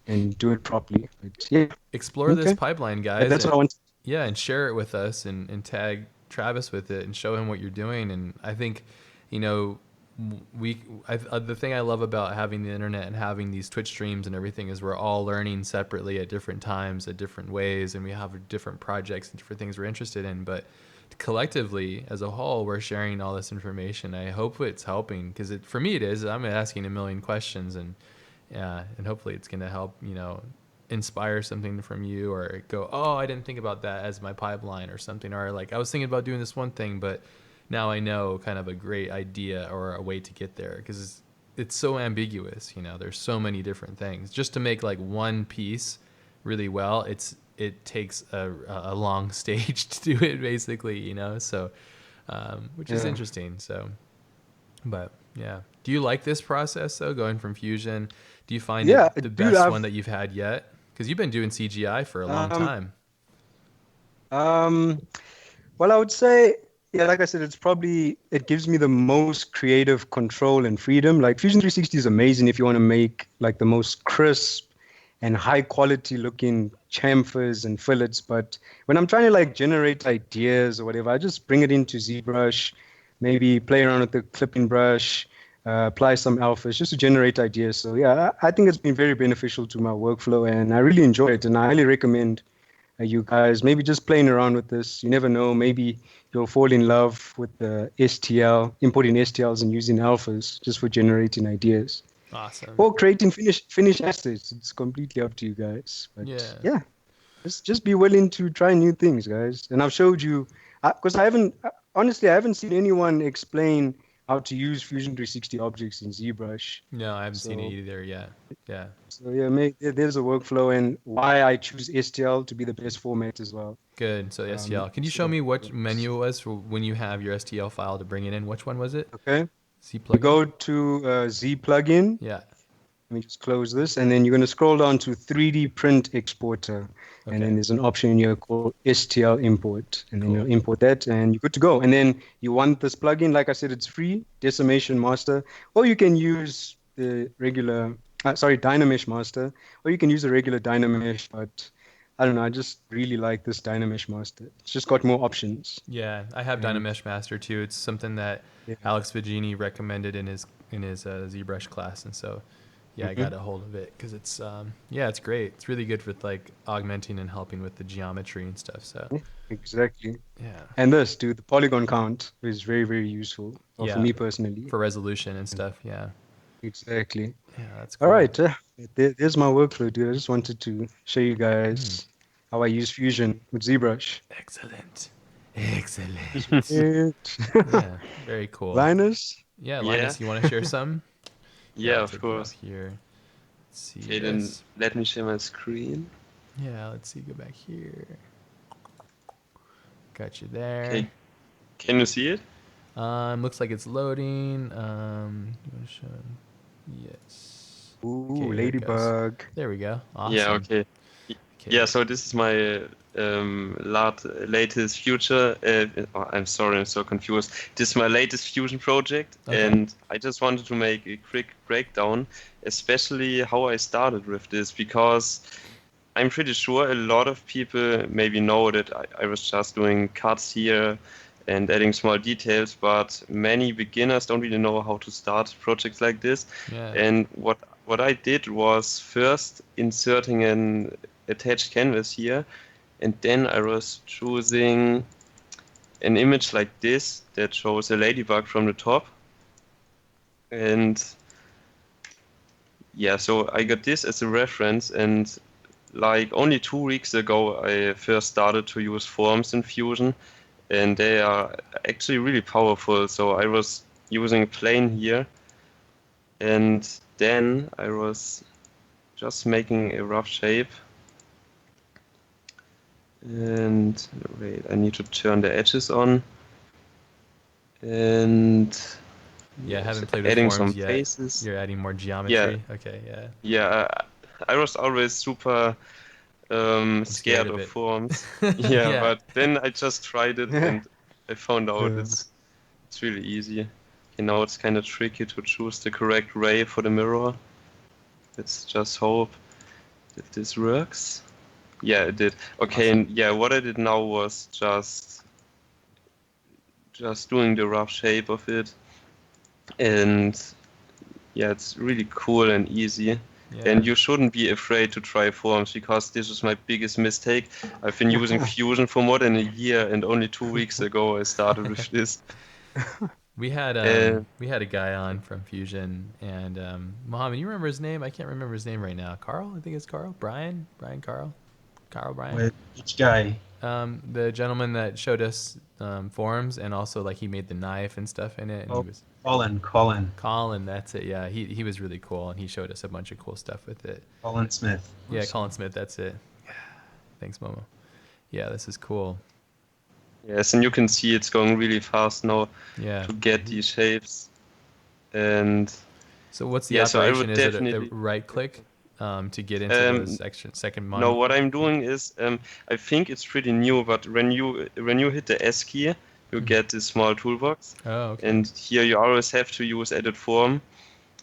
and do it properly. But yeah, Explore this okay. pipeline, guys. That's what I want. Yeah, and share it with us and tag Travis with it and show him what you're doing. And I think, you know, the thing I love about having the internet and having these Twitch streams and everything is we're all learning separately at different times, at different ways, and we have different projects and different things we're interested in. But collectively, as a whole, we're sharing all this information. I hope it's helping because for me it is. I'm asking a million questions and hopefully it's going to help, you know, inspire something from you or go, oh, I didn't think about that as my pipeline or something, or like I was thinking about doing this one thing but now I know kind of a great idea or a way to get there, because it's so ambiguous, you know, there's so many different things. Just to make like one piece really well, it takes a long stage to do it basically, you know, so which is Yeah. interesting. So but yeah, do you like this process though, going from Fusion? Do you find Yeah, it the dude, best one that you've had yet? Because you've been doing CGI for a long um time. um well I would say Yeah, like I said, it gives me the most creative control and freedom. Like Fusion 360 is amazing if you want to make like the most crisp and high quality looking chamfers and fillets. But when I'm trying to like generate ideas or whatever, I just bring it into ZBrush, maybe play around with the clipping brush, apply some alphas just to generate ideas. So yeah, I think it's been very beneficial to my workflow and I really enjoy it. And I highly recommend you guys maybe just playing around with this. You never know, maybe you'll fall in love with the STL, importing STLs and using alphas just for generating ideas. Awesome. Or creating finished assets. It's completely up to you guys. But yeah, just be willing to try new things, guys. And I've showed you, because honestly, I haven't seen anyone explain how to use Fusion 360 objects in ZBrush. No, I haven't seen it either yet. Yeah. So yeah, there's a workflow and why I choose STL to be the best format as well. Good. So STL. Can you show me what menu it was for when you have your STL file to bring it in? Which one was it? Okay. Z plugin. You go to Z plugin. Yeah. Let me just close this, and then you're going to scroll down to 3D print exporter, Okay. and then there's an option here called STL import, and then Cool. you'll import that, and you're good to go. And then you want this plugin, like I said, it's free, Decimation Master, or you can use the regular, Dynamesh Master, or you can use the regular Dynamesh, but I don't know, I just really like this Dynamesh Master. It's just got more options. Yeah, I have Dynamesh Master too. It's something that Alex Vigini recommended in his ZBrush class, and so yeah, I got a hold of it because it's it's great. It's really good with like augmenting and helping with the geometry and stuff. So Exactly. yeah, And this, dude, the polygon count is very, very useful for me personally. for resolution and stuff. Yeah, Exactly. yeah, that's cool. All right, there's my workflow, dude. I just wanted to show you guys how I use Fusion with ZBrush. Excellent. It. Yeah, very cool. Linus? Yeah, Linus, you want to share some? Yeah, I'll of take it course. off here. Let's see. Okay, then this. let me share my screen. Yeah, let's see. Go back here. Got you there. Okay, can you see it? Looks like it's loading. You want to show? Yes. Ooh, Okay, there it goes. ladybug. There we go. Awesome. Yeah, okay. Yeah, so this is my latest future. I'm sorry, I'm so confused. This is my latest Fusion project, and I just wanted to make a quick breakdown, especially how I started with this, because I'm pretty sure a lot of people maybe know that I was just doing cuts here and adding small details, but many beginners don't really know how to start projects like this. Yeah. And what I did was first inserting an attached canvas here, and then I was choosing an image like this that shows a ladybug from the top. And yeah, so I got this as a reference, and like only 2 weeks ago I first started to use forms in Fusion, and they are actually really powerful. So I was using a plane here, and then I was just making a rough shape. And wait, I need to turn the edges on. And yeah, I haven't played with adding forms some yet. faces. You're adding more geometry. Yeah. Okay. Yeah. Yeah, I was always super scared of it. forms. Yeah. Yeah, but then I just tried it and I found out it's really easy. You know, it's kind of tricky to choose the correct ray for the mirror. Let's just hope that this works. Yeah, it did. Okay, Awesome. and yeah, what I did now was just doing the rough shape of it, and yeah, it's really cool and easy. Yeah. And you shouldn't be afraid to try forms, because this was my biggest mistake. I've been using Fusion for more than a year, and only 2 weeks ago I started with this. We had a guy on from Fusion, and Mohammed, you remember his name? I can't remember his name right now. Carl, I think it's Carl. Brian, Carl. With each guy. The gentleman that showed us forms, and also like he made the knife and stuff in it. And he was Colin. That's it. Yeah, he was really cool, and he showed us a bunch of cool stuff with it. Colin Smith. Yeah, Colin Smith. That's it. Thanks, Momo. Yeah, this is cool. Yes, and you can see it's going really fast now Yeah. to get these shapes. And So what's the so I operation? would Is it a definitely right click to get into the second module? no, what I'm doing is I think it's pretty new, but when you hit the S key, you get this small toolbox. Oh, okay. And here you always have to use edit form,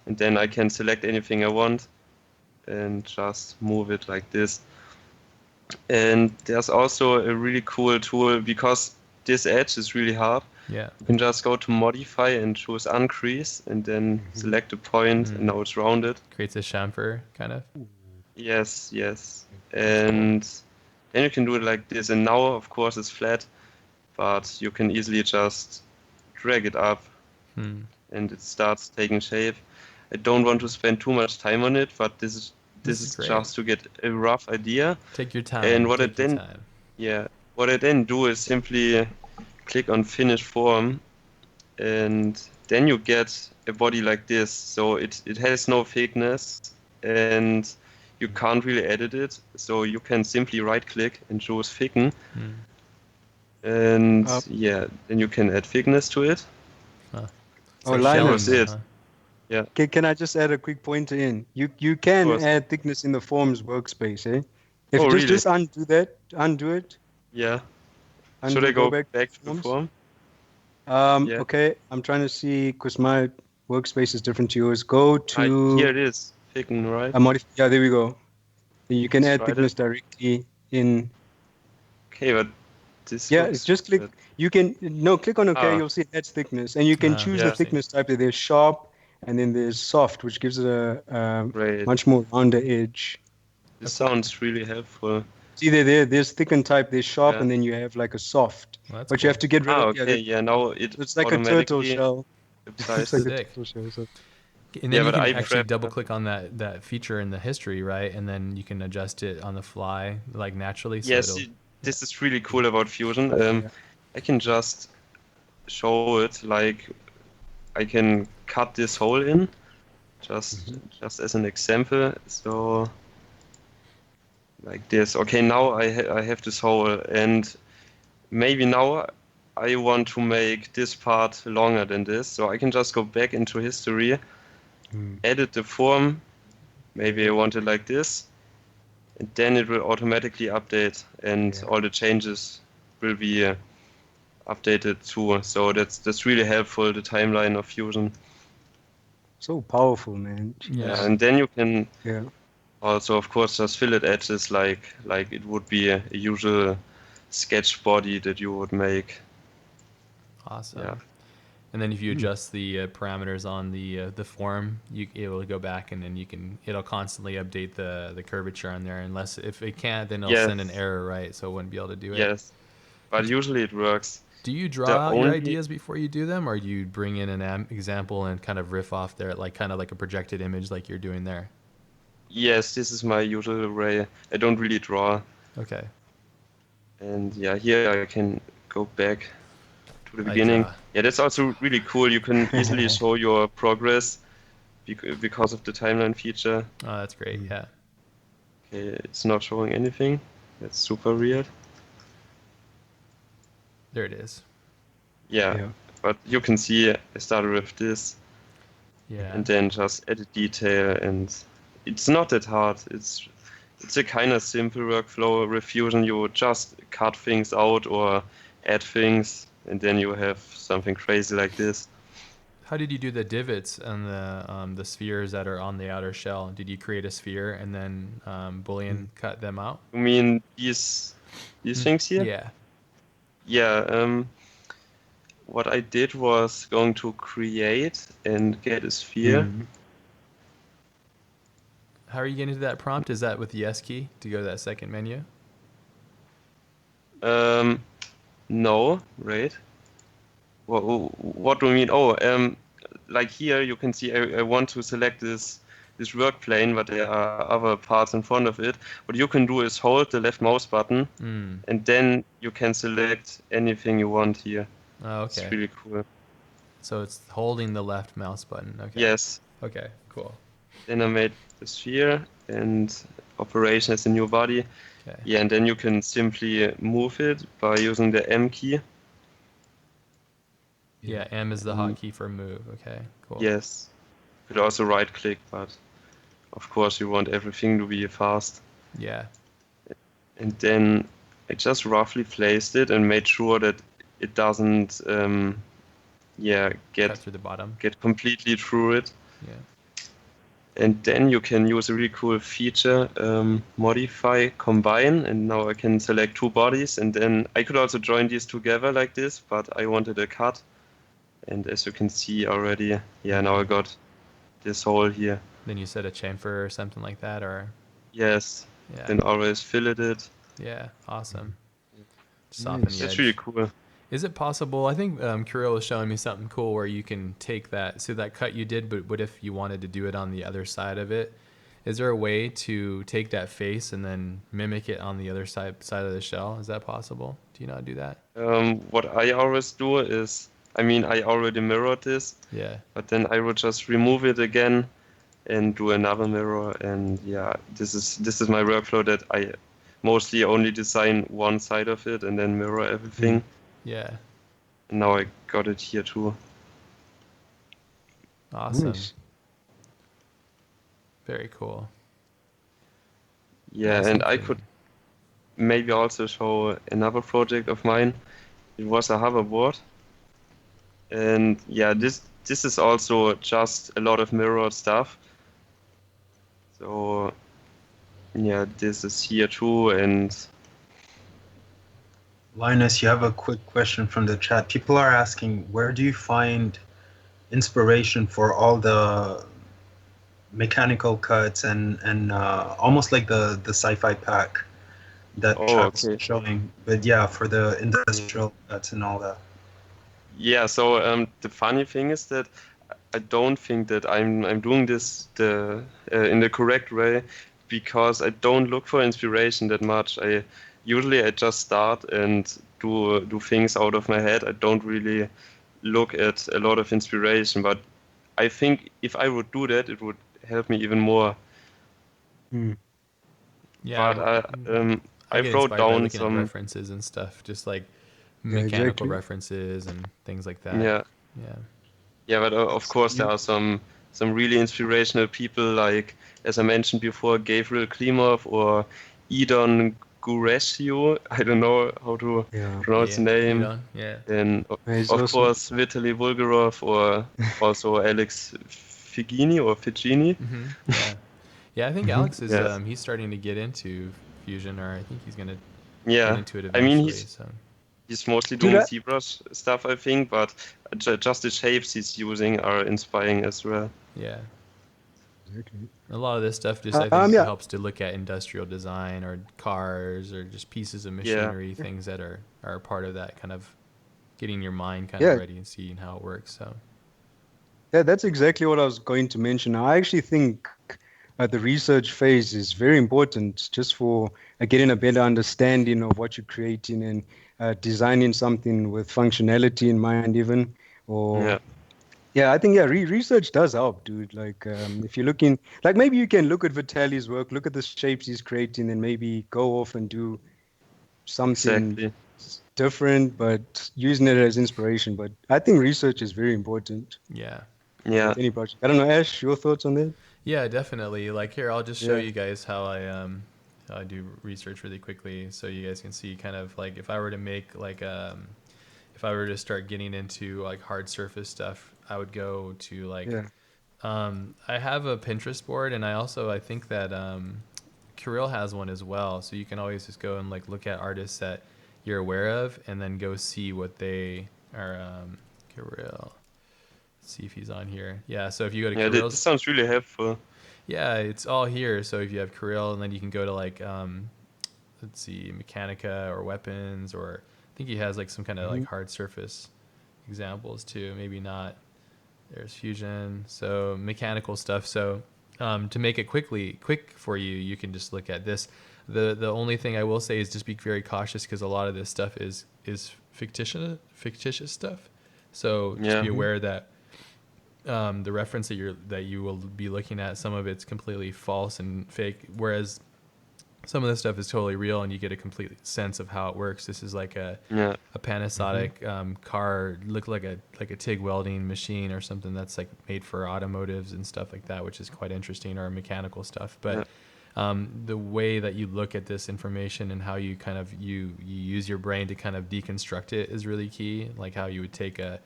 and then I can select anything I want and just move it like this. And there's also a really cool tool, because this edge is really hard. Yeah. You can just go to modify and choose uncrease, and then select a point, and now it's rounded. Creates a chamfer, kind of. Yes, yes. And then you can do it like this, and now of course it's flat, but you can easily just drag it up and it starts taking shape. I don't want to spend too much time on it, but this is great. just to get a rough idea. Take your time. And what take I your then time. what I then do is simply click on finish form, and then you get a body like this. So it has no thickness, and you can't really edit it. So you can simply right click and choose thicken. And then you can add thickness to it. It's Oh, like Linus. shelling, That's it. huh? Yeah. Can I just add a quick pointer in? You can course. add thickness in the forms workspace, eh? If Oh, you really? just undo it. Yeah. Undo, Should I go back back to to the forms? form? Yeah. Okay, I'm trying to see because my workspace is different to yours. Go to Here it is. Thicken, right? yeah, there we go. You can Let's add try thickness it. directly in. Okay, but this Yeah, looks just click. good. You can click on OK. Ah. You'll see it adds thickness, and you can choose the yeah. thickness type. There's sharp, and then there's soft, which gives it a Great. much more rounder edge. This sounds really helpful. See there's thicken type, there's sharp, Yeah. and then you have like a soft. Well, that's But you have to get rid of Okay, yeah, now it it's like a turtle automatically shell. applies It's like it. a turtle shell. So. And then Yeah, you but can I actually prefer- double click on that feature in the history, right? And then you can adjust it on the fly, like naturally. So Yes, this is really cool about Fusion. I can just show it, like I can cut this hole in, just as an example. So like this. Okay, now I have this hole, and maybe now I want to make this part longer than this. So I can just go back into history, edit the form. Maybe I want it like this, and then it will automatically update, and all the changes will be updated too. So that's really helpful, the timeline of Fusion. So powerful, man. Yeah. And then you can Yeah. also, of course, just fillet edges like it would be a usual sketch body that you would make. Awesome. Yeah. And then if you adjust the parameters on the form, it will go back, and then it'll constantly update the curvature on there. Unless if it can't, then it'll send an error, right? So it wouldn't be able to do it. Yes, but usually it works. Do you draw out your ideas before you do them, or do you bring in an example and kind of riff off there, like kind of like a projected image, like you're doing there? Yes, this is my usual way. I don't really draw. Okay. And yeah, here I can go back to the beginning. Yeah, that's also really cool. You can easily show your progress because of the timeline feature. Oh, that's great. Yeah. Okay, it's not showing anything. That's super weird. There it is. Yeah, but you can see I started with this. Yeah. And then just edit detail, and it's not that hard. It's a kind of simple workflow with Fusion. You just cut things out or add things, and then you have something crazy like this. How did you do the divots and the spheres that are on the outer shell? Did you create a sphere and then Boolean cut them out? You mean these things here? Yeah. Yeah. What I did was going to create and get a sphere. How are you getting to that prompt? Is that with the S key to go to that second menu? No, right? What do you mean? Oh, like here you can see I want to select this work plane, but there are other parts in front of it. What you can do is hold the left mouse button, and then you can select anything you want here. Oh, okay. It's really cool. So it's holding the left mouse button. Okay. Yes. Okay, cool. Then I made the sphere and operation as a new body. Okay. Yeah, and then you can simply move it by using the M key. Yeah, M is the hotkey for move. Okay, cool. Yes. You could also right click, but of course you want everything to be fast. Yeah. And then I just roughly placed it and made sure that it doesn't Cut get through the bottom. completely through it. Yeah. And then you can use a really cool feature, modify combine, and now I can select two bodies, and then I could also join these together like this, but I wanted a cut. And as you can see already, now I got this hole here. Then you set a chamfer or something like that, or Yes, yeah. then always fillet it. Yeah, awesome. Soften Nice. the That's edge. really cool. Is it possible? I think Kirill was showing me something cool where you can take that, so that cut you did, but what if you wanted to do it on the other side of it? Is there a way to take that face and then mimic it on the other side of the shell? Is that possible? Do you know how to do that? What I always do is, I mean, I already mirrored this, Yeah. but then I would just remove it again and do another mirror. And this is my workflow, that I mostly only design one side of it and then mirror everything. Yeah. And now I got it here too. Awesome. Nice. Very cool. Yeah, Nice and I thing. could maybe also show another project of mine. It was a hoverboard. And this is also just a lot of mirrored stuff. So this is here too. And Linus, you have a quick question from the chat. People are asking, where do you find inspiration for all the mechanical cuts and almost like the sci-fi pack that Chuck's okay. showing, but yeah, for the industrial cuts and all that. Yeah, so the funny thing is that I don't think that I'm doing this in the correct way, because I don't look for inspiration that much. I just start and do things out of my head. I don't really look at a lot of inspiration, but I think if I would do that, it would help me even more. Yeah. But I I get wrote inspired by down looking at some. references and stuff, just like Yeah, mechanical exactly. references and things like that. Yeah. Yeah. Yeah, but of course there are some really inspirational people, like, as I mentioned before, Gabriel Klimov or Idon Gurescu. I don't know how to Yeah. pronounce the Yeah. You name. know? Yeah. Then He's of awesome. course Vitaly Bulgarov, or also Alex Figini or Figini. Yeah. Yeah, I think Alex is Yes. he's starting to get into fusion, or I think he's gonna get Yeah. into it I mean, eventually. he's mostly Dude, doing ZBrush stuff, I think, but just the shapes he's using are inspiring as well. Yeah. Exactly. A lot of this stuff just I think Yeah. helps to look at industrial design or cars or just pieces of machinery, things that are part of that kind of getting your mind kind of ready and seeing how it works. So Yeah, that's exactly what I was going to mention. I actually think the research phase is very important, just for getting a better understanding of what you're creating and designing something with functionality in mind, even. Or I think research does help, dude. Like if you're looking, like maybe you can look at Vitaly's work, look at the shapes he's creating, and maybe go off and do something different, but using it as inspiration. But I think research is very important. yeah. Yeah. Any project. I don't know, Ash, your thoughts on that? Yeah, definitely. Like here, I'll just show you guys how I do research really quickly, so you guys can see kind of like if I were to make like if I were to start getting into like hard surface stuff, I would go to like I have a Pinterest board, and I think that Kirill has one as well, so you can always just go and like look at artists that you're aware of, and then go see what they are. Kirill. See if he's on here. Yeah, so if you go to Kirill's, this sounds really helpful. yeah, it's all here. So if you have Kirill, and then you can go to like let's see, Mechanica or Weapons, or I think he has like some kind of like hard surface examples too. Maybe not. There's Fusion, so mechanical stuff. So to make it quick for you, you can just look at this. The only thing I will say is just be very cautious, because a lot of this stuff is fictitious stuff. So just be aware that the reference that you will be looking at, some of it's completely false and fake, whereas some of this stuff is totally real, and you get a complete sense of how it works. This is like a Panasonic car, look like a TIG welding machine or something that's like made for automotives and stuff like that, which is quite interesting, or mechanical stuff. But the way that you look at this information and how you kind of you use your brain to kind of deconstruct it is really key. Like how you would take a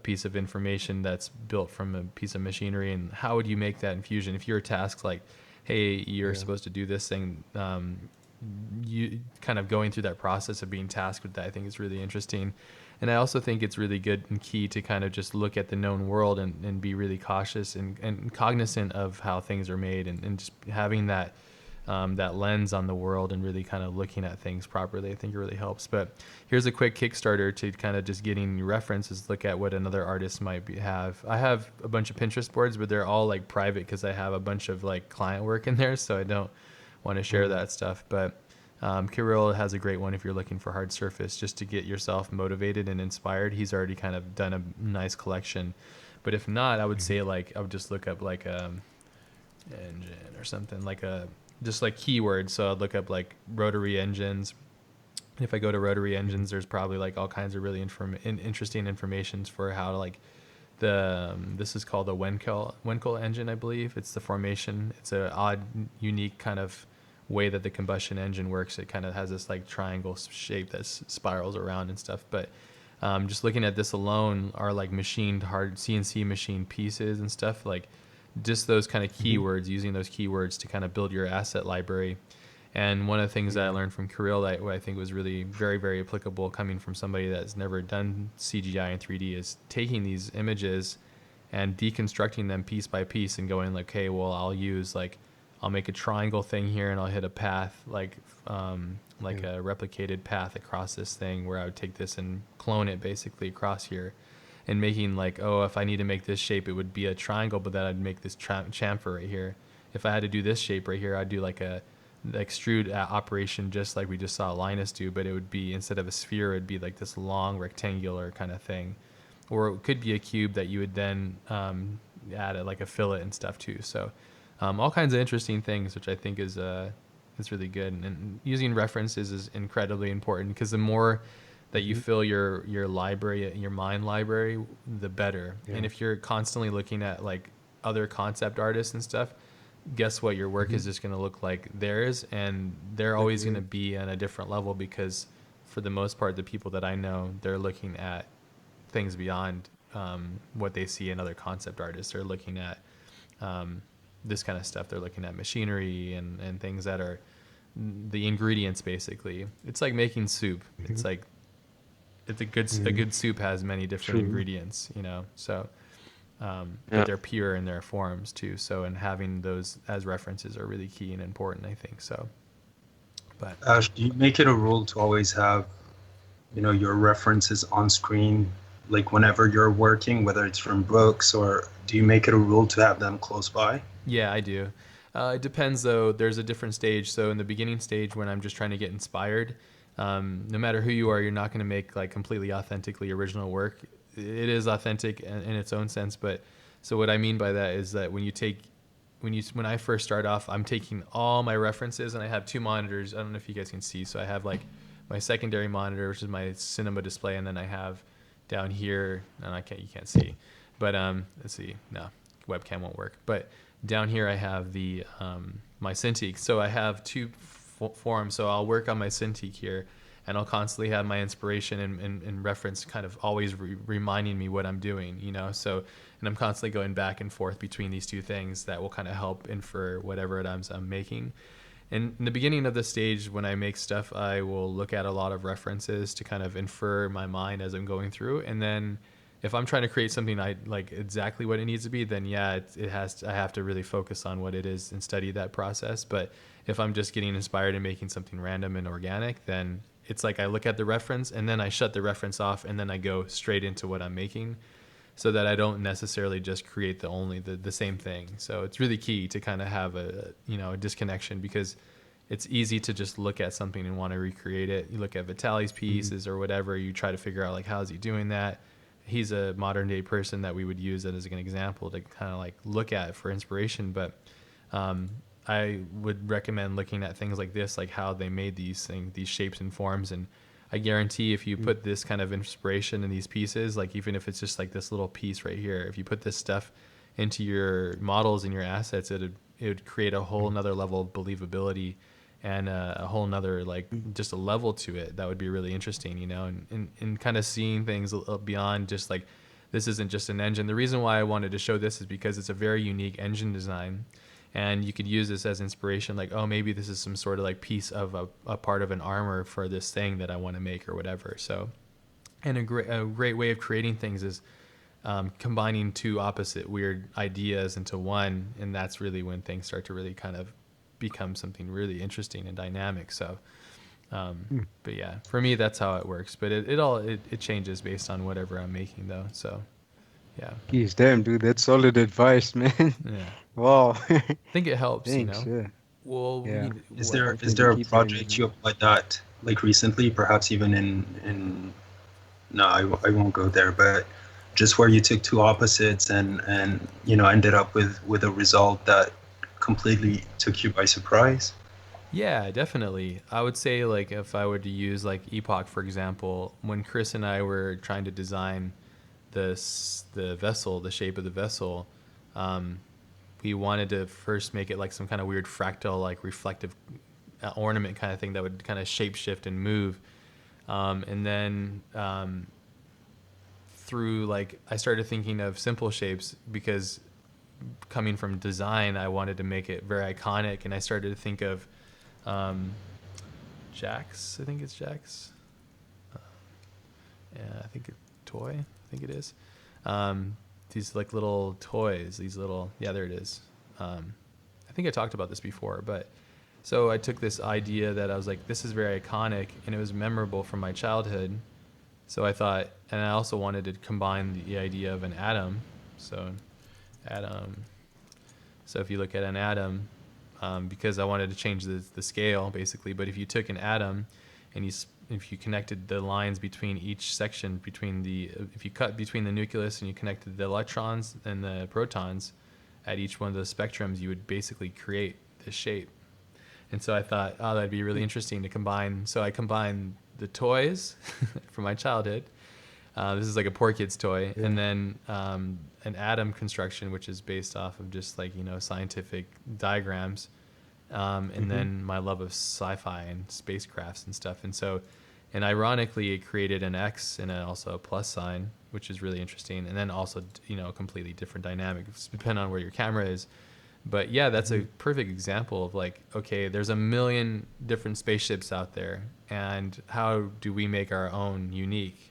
piece of information that's built from a piece of machinery, and how would you make that in Fusion? If you're tasked like, hey, you're supposed to do this thing, you kind of going through that process of being tasked with that, I think is really interesting. And I also think it's really good and key to kind of just look at the known world and be really cautious and cognizant of how things are made, and just having that that lens on the world and really kind of looking at things properly, I think it really helps. But here's a quick Kickstarter to kind of just getting references, look at what another artist might have. I have a bunch of Pinterest boards, but they're all like private because I have a bunch of like client work in there, so I don't want to share that stuff. But Kirill has a great one if you're looking for hard surface, just to get yourself motivated and inspired. He's already kind of done a nice collection. But if not, I would say like I would just look up like engine or something, like just like keywords. So I'd look up like rotary engines. If I go to rotary engines, there's probably like all kinds of really interesting informations for how to like this is called a Wenkel engine, I believe. It's the formation. It's an odd, unique kind of way that the combustion engine works. It kind of has this like triangle shape that spirals around and stuff. But just looking at this alone are like machined hard CNC machined pieces and stuff, like just those kind of keywords, using those keywords to kind of build your asset library. And one of the things that I learned from Kirill that I think was really very, very applicable, coming from somebody that's never done CGI and 3D, is taking these images and deconstructing them piece by piece and going like, okay, well, I'll make a triangle thing here and I'll hit a path like a replicated path across this thing, where I would take this and clone it basically across here, and making like, oh, if I need to make this shape, it would be a triangle, but then I'd make this chamfer right here. If I had to do this shape right here, I'd do like the extrude operation, just like we just saw Linus do, but it would be, instead of a sphere, it'd be like this long rectangular kind of thing. Or it could be a cube that you would then add like a fillet and stuff too. So all kinds of interesting things, which I think is really good. And using references is incredibly important, because the more that you fill your library, your mind library, the better. Yeah. And if you're constantly looking at like other concept artists and stuff, guess what? Your work is just going to look like theirs, and they're always going to be on a different level, because for the most part, the people that I know, they're looking at things beyond what they see in other concept artists. They're looking at this kind of stuff. They're looking at machinery and things that are the ingredients, basically. It's like making soup. It's like a good soup has many different ingredients, you know. So but they're pure in their forms too. So, and having those as references are really key and important, I think. So, but Ash, do you make it a rule to always have, your references on screen, like whenever you're working, whether it's from books, or do you make it a rule to have them close by? Yeah, I do. It depends though. There's a different stage. So in the beginning stage, when I'm just trying to get inspired, no matter who you are, you're not going to make like completely authentically original work. It is authentic in its own sense, but so what I mean by that is that when I first start off, I'm taking all my references, and I have two monitors. I don't know if you guys can see. So I have like my secondary monitor, which is my cinema display, and then I have down here, and you can't see, but let's see, no, webcam won't work. But down here I have the my Cintiq. So I have two forms. So I'll work on my Cintiq here, and I'll constantly have my inspiration and reference kind of always reminding me what I'm doing, So, and I'm constantly going back and forth between these two things that will kind of help infer whatever it is I'm making. And in the beginning of the stage, when I make stuff, I will look at a lot of references to kind of infer my mind as I'm going through. And then if I'm trying to create something I like exactly what it needs to be, then I have to really focus on what it is and study that process. But if I'm just getting inspired and making something random and organic, then it's like I look at the reference and then I shut the reference off, and then I go straight into what I'm making, so that I don't necessarily just create the same thing. So it's really key to kind of have a disconnection, because it's easy to just look at something and want to recreate it. You look at Vitaly's pieces or whatever, you try to figure out like, how is he doing that? He's a modern day person that we would use as an example to kind of like look at for inspiration. But I would recommend looking at things like this, like how they made these shapes and forms. And I guarantee if you put this kind of inspiration in these pieces, like even if it's just like this little piece right here, if you put this stuff into your models and your assets, it it would create a whole nother level of believability and a whole nother, like, just a level to it that would be really interesting, you know, and kind of seeing things beyond just like, this isn't just an engine. The reason why I wanted to show this is because it's a very unique engine design, and you could use this as inspiration, like, oh, maybe this is some sort of like piece of a part of an armor for this thing that I want to make or whatever. So, and a great way of creating things is combining two opposite weird ideas into one, and that's really when things start to really kind of become something really interesting and dynamic. So, but yeah, for me, that's how it works. But it changes based on whatever I'm making, though. So, yeah. Geez, damn, dude, that's solid advice, man. Yeah. Wow. I think it helps, Thanks, you know. yeah. Well, Yeah. Is well, there a keep project doing you applied that like recently, perhaps even in no, I won't go there, but just where you took two opposites and you know ended up with a result that completely took you by surprise? Yeah, definitely. I would say, like, if I were to use like Epoch, for example, when Chris and I were trying to design the vessel, the shape of the vessel, we wanted to first make it like some kind of weird fractal, like reflective ornament kind of thing that would kind of shape shift and move. And then through, like, I started thinking of simple shapes because coming from design, I wanted to make it very iconic. And I started to think of Jax. I think it's Jax. Yeah, I think toy. I think it is. These like little toys. These little. Yeah, there it is. I think I talked about this before, but so I took this idea that I was like, this is very iconic, and it was memorable from my childhood. So I thought, and I also wanted to combine the idea of an atom. So, atom. So if you look at an atom, because I wanted to change the scale basically, but if you took an atom and if you connected the lines between each section, if you cut between the nucleus and you connected the electrons and the protons at each one of those spectrums, you would basically create this shape. And so I thought, oh, that'd be really interesting to combine. So I combined the toys from my childhood. This is like a poor kid's toy. Yeah. And then an atom construction, which is based off of just like, you know, scientific diagrams. And then my love of sci-fi and spacecrafts and stuff. And so, and ironically, it created an X and also a plus sign, which is really interesting. And then also, you know, a completely different dynamic, depending on where your camera is. But yeah, that's a perfect example of like, okay, there's a million different spaceships out there, and how do we make our own unique?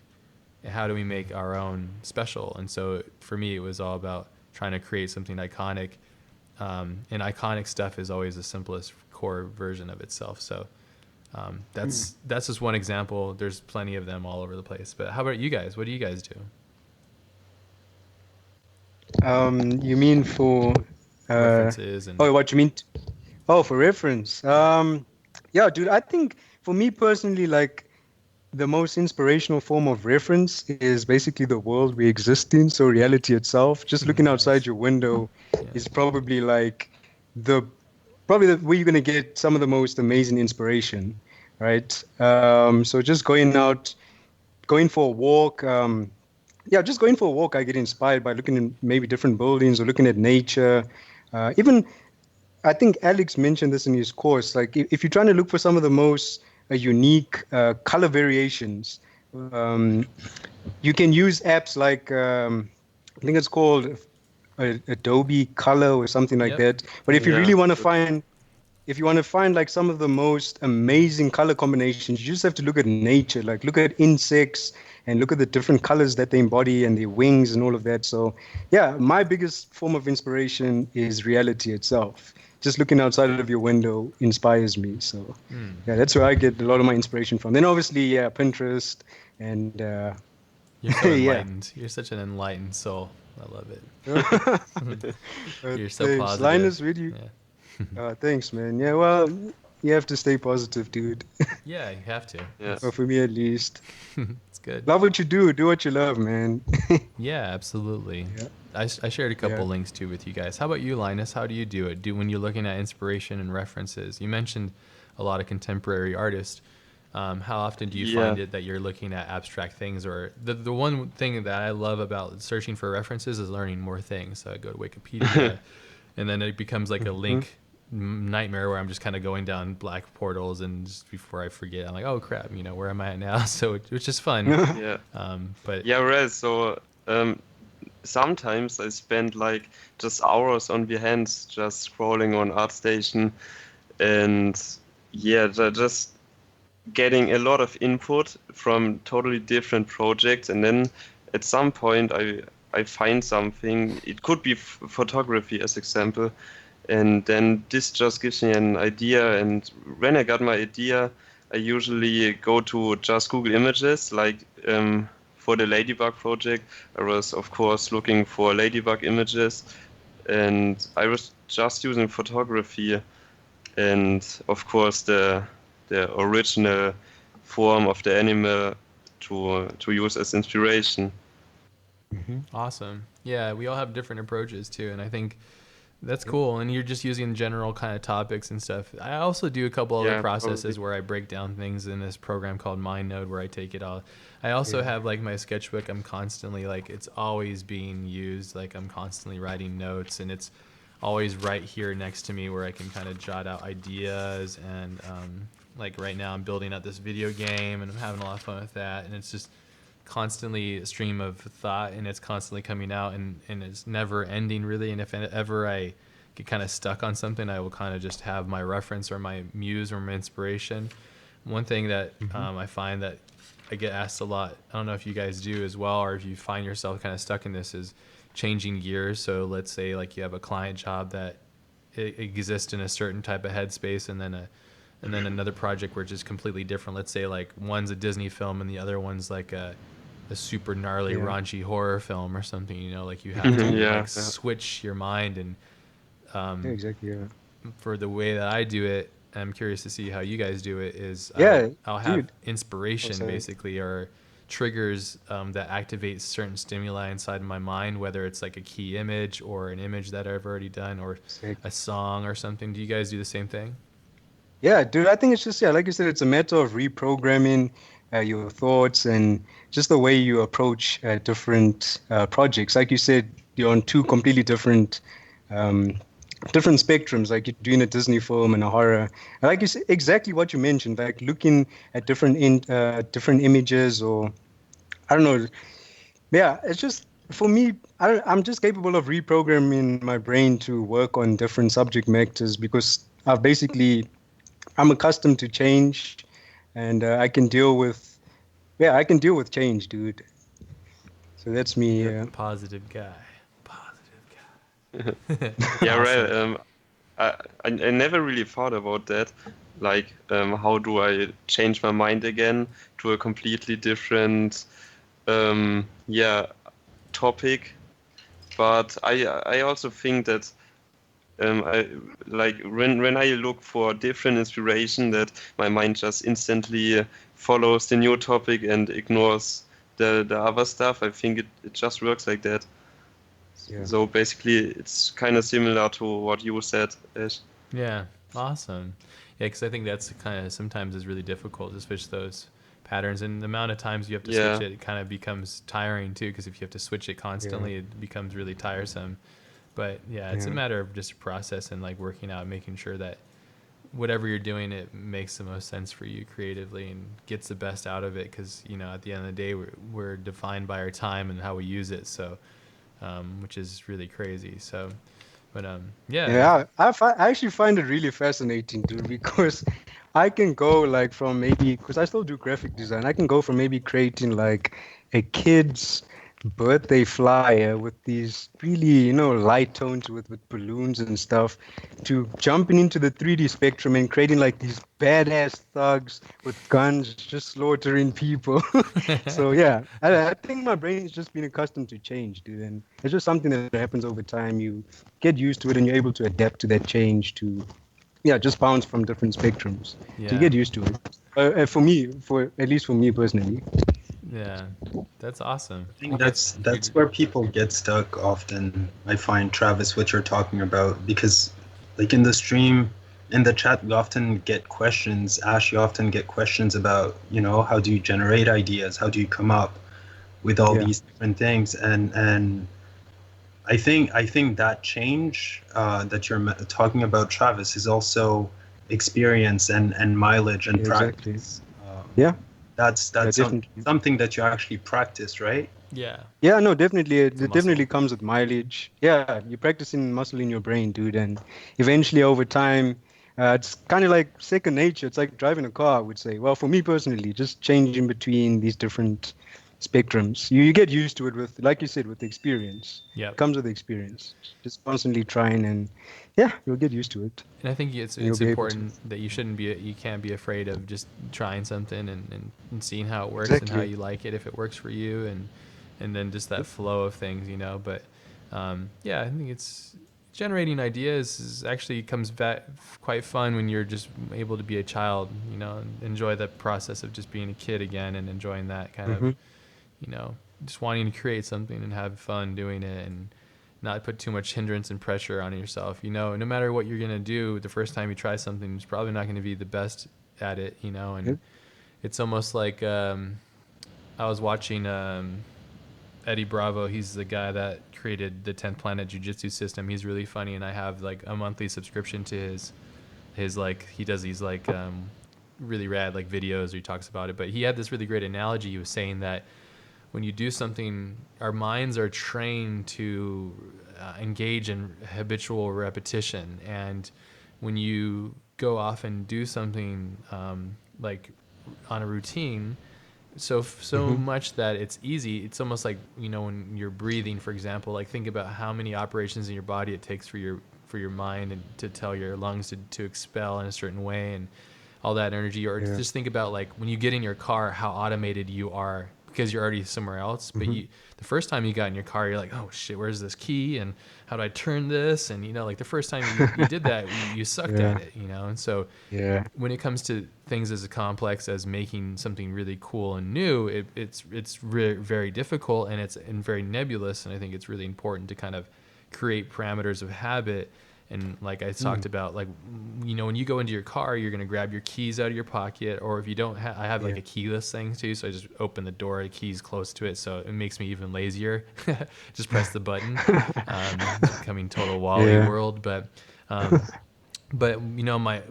How do we make our own special? And so for me, it was all about trying to create something iconic. And iconic stuff is always the simplest core version of itself. So that's just one example. There's plenty of them all over the place. But how about you guys? What do you guys do? You mean for references and what you mean? For reference. Yeah, dude. I think for me personally, like, the most inspirational form of reference is basically the world we exist in. So reality itself. Just looking outside your window is probably like probably the where you're gonna get some of the most amazing inspiration, right? So just going for a walk. Just going for a walk, I get inspired by looking at maybe different buildings or looking at nature. Even, I think Alex mentioned this in his course, like if you're trying to look for some of the most unique color variations, you can use apps like, I think it's called Adobe Color or something like that. But if you really want to find, like some of the most amazing color combinations, you just have to look at nature, like look at insects and look at the different colors that they embody and their wings and all of that. So yeah, my biggest form of inspiration is reality itself. Just looking outside of your window inspires me. So yeah, that's where I get a lot of my inspiration from. Then obviously, Pinterest and you're so enlightened. You're such an enlightened soul. I love it. You're so thanks. positive. Linus, with you. Yeah. Thanks, man. Yeah, well, you have to stay positive, dude. Yeah, you have to. Yeah. Well, for me at least. It's good. Love what you do. Do what you love, man. Yeah, absolutely. Yeah. I shared a couple links too with you guys. How about you, Linus? How do you do it? When you're looking at inspiration and references? You mentioned a lot of contemporary artists. How often do you find it that you're looking at abstract things? Or the one thing that I love about searching for references is learning more things. So I go to Wikipedia and then it becomes like a link nightmare where I'm just kind of going down black portals, and just before I forget, I'm like, oh crap, where am I at now? So it's just fun. Yeah. But Yeah, right. So sometimes I spend like just hours on Behance just scrolling on ArtStation, and yeah, just getting a lot of input from totally different projects, and then at some point I find something. It could be photography as example, and then this just gives me an idea. And when I got my idea, I usually go to just Google Images. Like for the Ladybug project, I was of course looking for Ladybug images, and I was just using photography, and of course the original form of the animal to use as inspiration. awesome. Yeah, we all have different approaches too, and I think that's cool. And you're just using general kind of topics and stuff. I also do a couple other processes where I break down things in this program called MindNode, where I take it all. I also have like my sketchbook. I'm constantly like, it's always being used. Like I'm constantly writing notes, and it's always right here next to me where I can kind of jot out ideas. And like right now I'm building up this video game, and I'm having a lot of fun with that. And it's just constantly a stream of thought, and it's constantly coming out, and it's never ending really. And if ever I get kind of stuck on something, I will kind of just have my reference or my muse or my inspiration. One thing that I find that I get asked a lot, I don't know if you guys do as well, or if you find yourself kind of stuck in this, is changing gears. So let's say like you have a client job that it exists in a certain type of headspace, and then another project where it's just completely different. Let's say like one's a Disney film and the other one's like a super gnarly raunchy horror film or something, like you have to switch your mind. And exactly. For the way that I do it, I'm curious to see how you guys do it, is I'll have inspiration basically, or triggers that activate certain stimuli inside of my mind, whether it's like a key image or an image that I've already done, or a song or something. Do you guys do the same thing? Yeah, dude, I think it's just, like you said, it's a matter of reprogramming your thoughts and just the way you approach different projects. Like you said, you're on two completely different spectrums. Like you're doing a Disney film and a horror. And like you said, exactly what you mentioned, like looking at different images, or I don't know. Yeah, it's just, for me, I'm just capable of reprogramming my brain to work on different subject matters, because I'm accustomed to change, and I can deal with change, dude. So that's me. Positive guy. Yeah, right. I never really thought about that. Like, how do I change my mind again to a completely different, topic? But I also think that I like when I look for different inspiration, that my mind just instantly follows the new topic and ignores the other stuff. I think it just works like that. Yeah. So basically, it's kind of similar to what you said, Ash. Yeah, awesome. Yeah, because I think that's kind of sometimes is really difficult to switch those patterns, and the amount of times you have to switch it kind of becomes tiring too. Because if you have to switch it constantly, it becomes really tiresome. But it's a matter of just process and like working out, making sure that whatever you're doing, it makes the most sense for you creatively and gets the best out of it. Because at the end of the day, we're defined by our time and how we use it. So. Which is really crazy. So, but I actually find it really fascinating, dude, because I can go like from because I still do graphic design, I can go from maybe creating like a kid's birthday flyer with these really light tones with balloons and stuff, to jumping into the 3D spectrum and creating like these badass thugs with guns just slaughtering people. So I think my brain has just been accustomed to change, dude, and it's just something that happens over time. You get used to it and you're able to adapt to that change, to just bounce from different spectrums. So you get used to it. At least for me personally. Yeah, that's awesome. I think that's where people get stuck often. I find, Travis, what you're talking about, because like in the stream, in the chat, we often get questions. Ash, you often get questions about, how do you generate ideas? How do you come up with all these different things? And I think that change that you're talking about, Travis, is also experience and mileage and Exactly. practice. Yeah, That's yeah, some, definitely. something that you actually practice, right? Yeah. Yeah, no, definitely. It It's a definitely muscle. comes with mileage. Yeah, you're practicing muscle in your brain, dude, and eventually over time, it's kind of like second nature. It's like driving a car, I would say. Well, for me personally, just changing between these different spectrums. You get used to it with, like you said, with the experience. It Yep. comes with the experience. Just constantly trying, and yeah, you'll get used to it, And I think it's and you'll it's be able to. important that you can't be afraid of just trying something and seeing how it works and how Exactly. you like it if it works for you and then just that flow of things, But yeah, I think it's generating ideas is actually comes back quite fun when you're just able to be a child, and enjoy the process of just being a kid again and enjoying that kind of, Mm-hmm. you know, just wanting to create something and have fun doing it and not put too much hindrance and pressure on yourself. No matter what you're going to do, the first time you try something, it's probably not going to be the best at it, and Yep. it's almost like I was watching Eddie Bravo. He's the guy that created the 10th Planet Jiu-Jitsu system. He's really funny, and I have like a monthly subscription to his like he does these like really rad like videos where he talks about it. But he had this really great analogy. He was saying that when you do something, our minds are trained to engage in habitual repetition. And when you go off and do something like on a routine, so Mm-hmm. much that it's easy, it's almost like when you're breathing, for example, like think about how many operations in your body it takes for your mind and to tell your lungs to expel in a certain way and all that energy. Or Yeah. just think about like when you get in your car, how automated you are because you're already somewhere else. But Mm-hmm. the first time you got in your car, you're like, oh shit, where's this key and how do I turn this? And like the first time you did that, you sucked Yeah. at it, and so Yeah. when it comes to things as complex as making something really cool and new, very difficult and very nebulous. And I think it's really important to kind of create parameters of habit. And like I talked Mm. about, like, when you go into your car, you're going to grab your keys out of your pocket. Or if you don't I have like Yeah. a keyless thing too. So I just open the door, the key's close to it. So it makes me even lazier. Just press the button. It's becoming total Wally Yeah. world. But my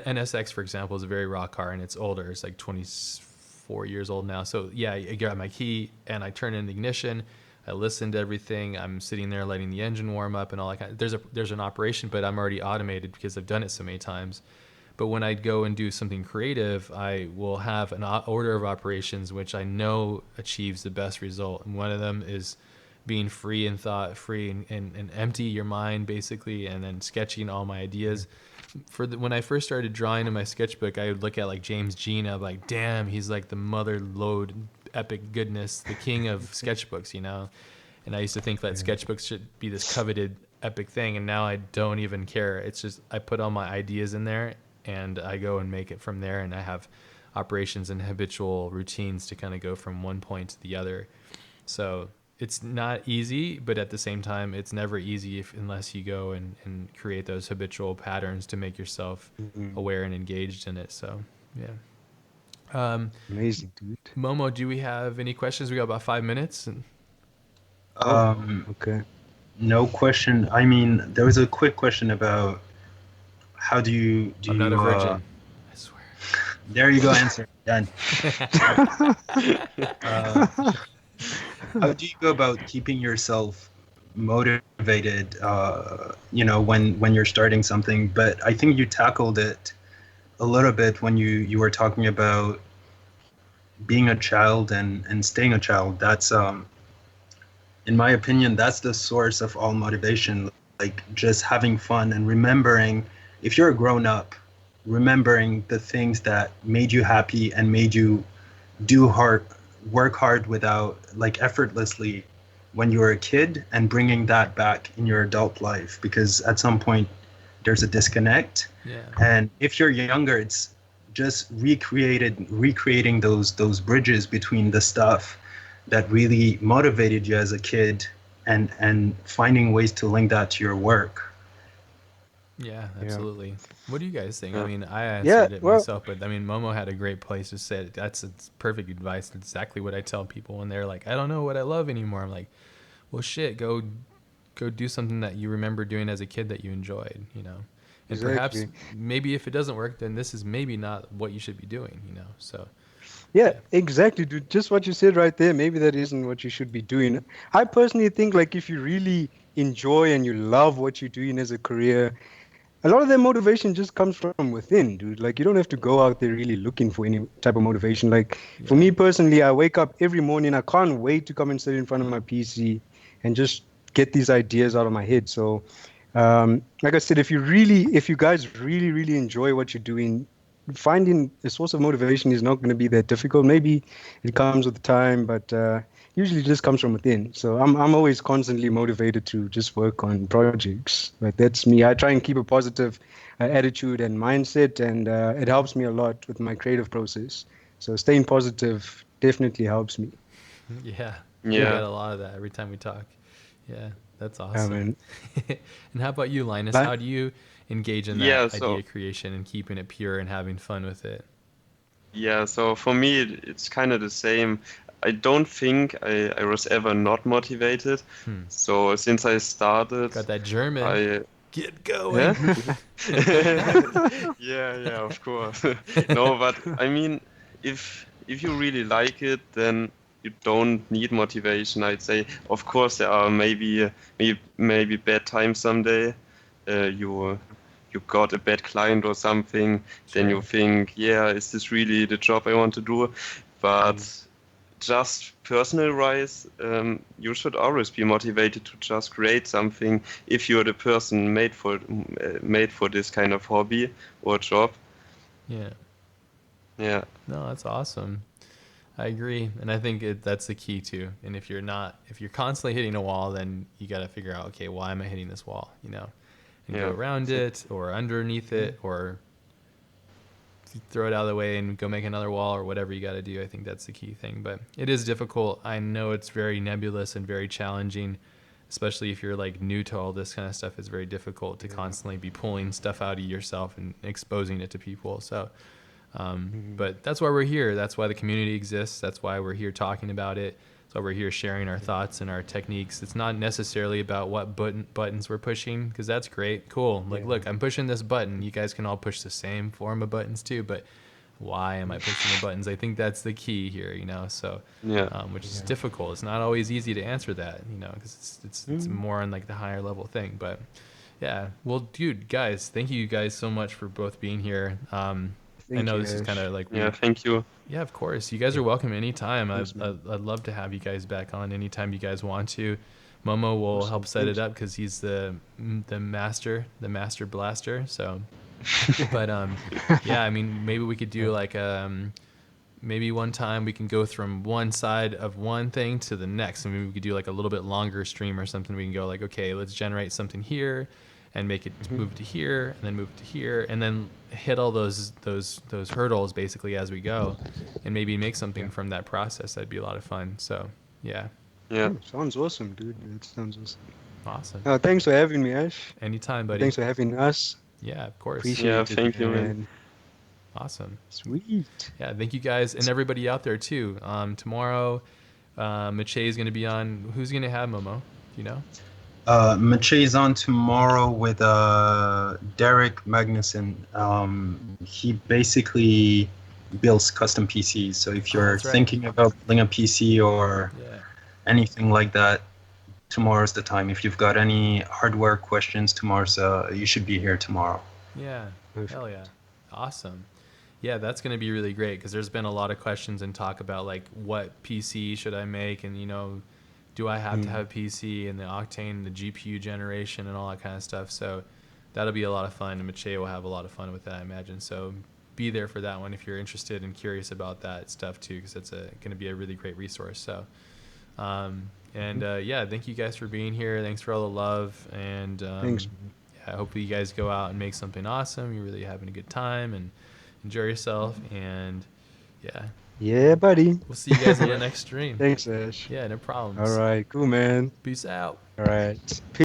NSX, for example, is a very raw car and it's older. It's like 24 years old now. So yeah, I grab my key and I turn in the ignition. I listen to everything. I'm sitting there letting the engine warm up and all that kind of. There's an operation, but I'm already automated because I've done it so many times. But when I go and do something creative, I will have an order of operations which I know achieves the best result. And one of them is being free and thought free and empty your mind basically, and then sketching all my ideas. When I first started drawing in my sketchbook, I would look at like James Jean. I'm like, damn, he's like the mother lode epic goodness, the king of sketchbooks, And I used to think that Yeah. sketchbooks should be this coveted epic thing, and now I don't even care. It's just I put all my ideas in there, and I go and make it from there, and I have operations and habitual routines to kind of go from one point to the other. So it's not easy, but at the same time, it's never easy unless you go and create those habitual patterns to make yourself Mhm. aware and engaged in it. So, yeah. Amazing, dude. Momo, do we have any questions? We got about 5 minutes. Oh, Um, okay. no question. I mean, there was a quick question about how do you do I'm not a you virgin. I swear. there you go, answer. Done. Uh, how do you go about keeping yourself motivated, when you're starting something? But I think you tackled it a little bit when you were talking about being a child and staying a child. That's in my opinion, that's the source of all motivation. Like just having fun and remembering, if you're a grown up, remembering the things that made you happy and made you do hard, work hard without like effortlessly when you were a kid, and bringing that back in your adult life, because at some point there's a disconnect. Yeah. And if you're younger, it's just recreating those bridges between the stuff that really motivated you as a kid, and finding ways to link that to your work. Yeah, Yeah. absolutely. What do you guys think? I Yeah. mean, I Yeah. answered it Well, myself, but I mean, Momo had a great place to say it. It's perfect advice. It's exactly what I tell people when they're like, I don't know what I love anymore. I'm like, well, shit, go go do something that you remember doing as a kid that you enjoyed, you know. And perhaps Exactly. maybe if it doesn't work, then this is maybe not what you should be doing, you know. So Yeah, yeah. exactly, dude. Just what you said right there. Maybe that isn't what you should be doing. I personally think like if you really enjoy and you love what you're doing as a career, a lot of that motivation just comes from within, dude. Like you don't have to go out there really looking for any type of motivation. Like for Yeah. me personally, I wake up every morning. I can't wait to come and sit in front of my PC and just get these ideas out of my head. So, like I said, if you guys really, really enjoy what you're doing, finding a source of motivation is not going to be that difficult. Maybe it comes with time, but usually it just comes from within. So I'm always constantly motivated to just work on projects. Like that's me. I try and keep a positive attitude and mindset, and it helps me a lot with my creative process. So staying positive definitely helps me. Yeah. We Yeah, Yeah. get a lot of that every time we talk. Yeah, that's I awesome. mean, And how about you, Linus? like, How do you engage in that Yeah, idea so creation and keeping it pure and having fun with it? yeah, so for me it's kind of the same. I don't think I was ever not motivated. Hmm. So since I started, Got that German. I Get yeah. going. Yeah, of course. No, but I mean, if you really like it, then you don't need motivation, I'd say. Of course, there are maybe bad times someday. You got a bad client or something, then you Sure. think, yeah, is this really the job I want to do? But just personal wise, you should always be motivated to just create something if you're the person made for this kind of hobby or job. Yeah. Yeah, No, that's awesome. I agree, and I think that's the key too. And if you're constantly hitting a wall, then you got to figure out, okay, why am I hitting this wall? You know, and go yeah, around it or underneath it or throw it out of the way and go make another wall or whatever you got to do. I think that's the key thing. But it is difficult. I know it's very nebulous and very challenging, especially if you're like new to all this kind of stuff. It's very difficult to constantly be pulling stuff out of yourself and exposing it to people. So, but that's why we're here. That's why the community exists. That's why we're here talking about it. That's why we're here sharing our thoughts and our techniques. It's not necessarily about what buttons we're pushing, because that's great. Cool. Like, look, I'm pushing this button. You guys can all push the same form of buttons too, but why am I pushing the buttons? I think that's the key here, you know, so, yeah, which is difficult. It's not always easy to answer that, you know, because it's more on like the higher level thing. But yeah, well, dude, guys, thank you guys so much for both being here. I know this is kind of like yeah. weird. Thank you. Yeah, of course. You guys are welcome anytime. Thanks, man. I'd love to have you guys back on anytime you guys want to. Momo will help set it up because he's the master blaster. So, but yeah, I mean, maybe we could do like maybe one time we can go from one side of one thing to the next, and maybe we could do like a little bit longer stream or something. We can go like, okay, let's generate something here and make it move to here and then move to here and then hit all those hurdles basically as we go, and maybe make something from that process. That'd be a lot of fun. So yeah, Yeah, Sounds awesome, dude. It sounds awesome. awesome. Thanks for having me, Ash. Anytime, buddy. Thanks for having us. Yeah, of course. Appreciate yeah. it, Thank you, man. man. Awesome. Sweet. Yeah, thank you guys and everybody out there too. Tomorrow, Mache is going to be on. Who's going to have Momo? Do you know? Mache's on tomorrow with Derek Magnuson. He basically builds custom PCs. So if you're that's right. thinking about building a PC or Yeah. anything like that, tomorrow's the time. If you've got any hardware questions, you should be here tomorrow. Yeah. Perfect. Hell yeah. Awesome. Yeah, that's going to be really great because there's been a lot of questions and talk about like what PC should I make, and you know, do I have to have a PC and the Octane, the GPU generation and all that kind of stuff. So that'll be a lot of fun, and Mache will have a lot of fun with that, I imagine. So be there for that one if you're interested and curious about that stuff too, because it's going to be a really great resource. So, yeah, thank you guys for being here. Thanks for all the love, and Thanks. yeah, hopefully you guys go out and make something awesome. You're really having a good time and enjoy yourself, and yeah, Yeah, buddy. we'll see you guys on the next stream. Thanks, Ash. Yeah, no problems. All right. Cool, man. Peace out. All right.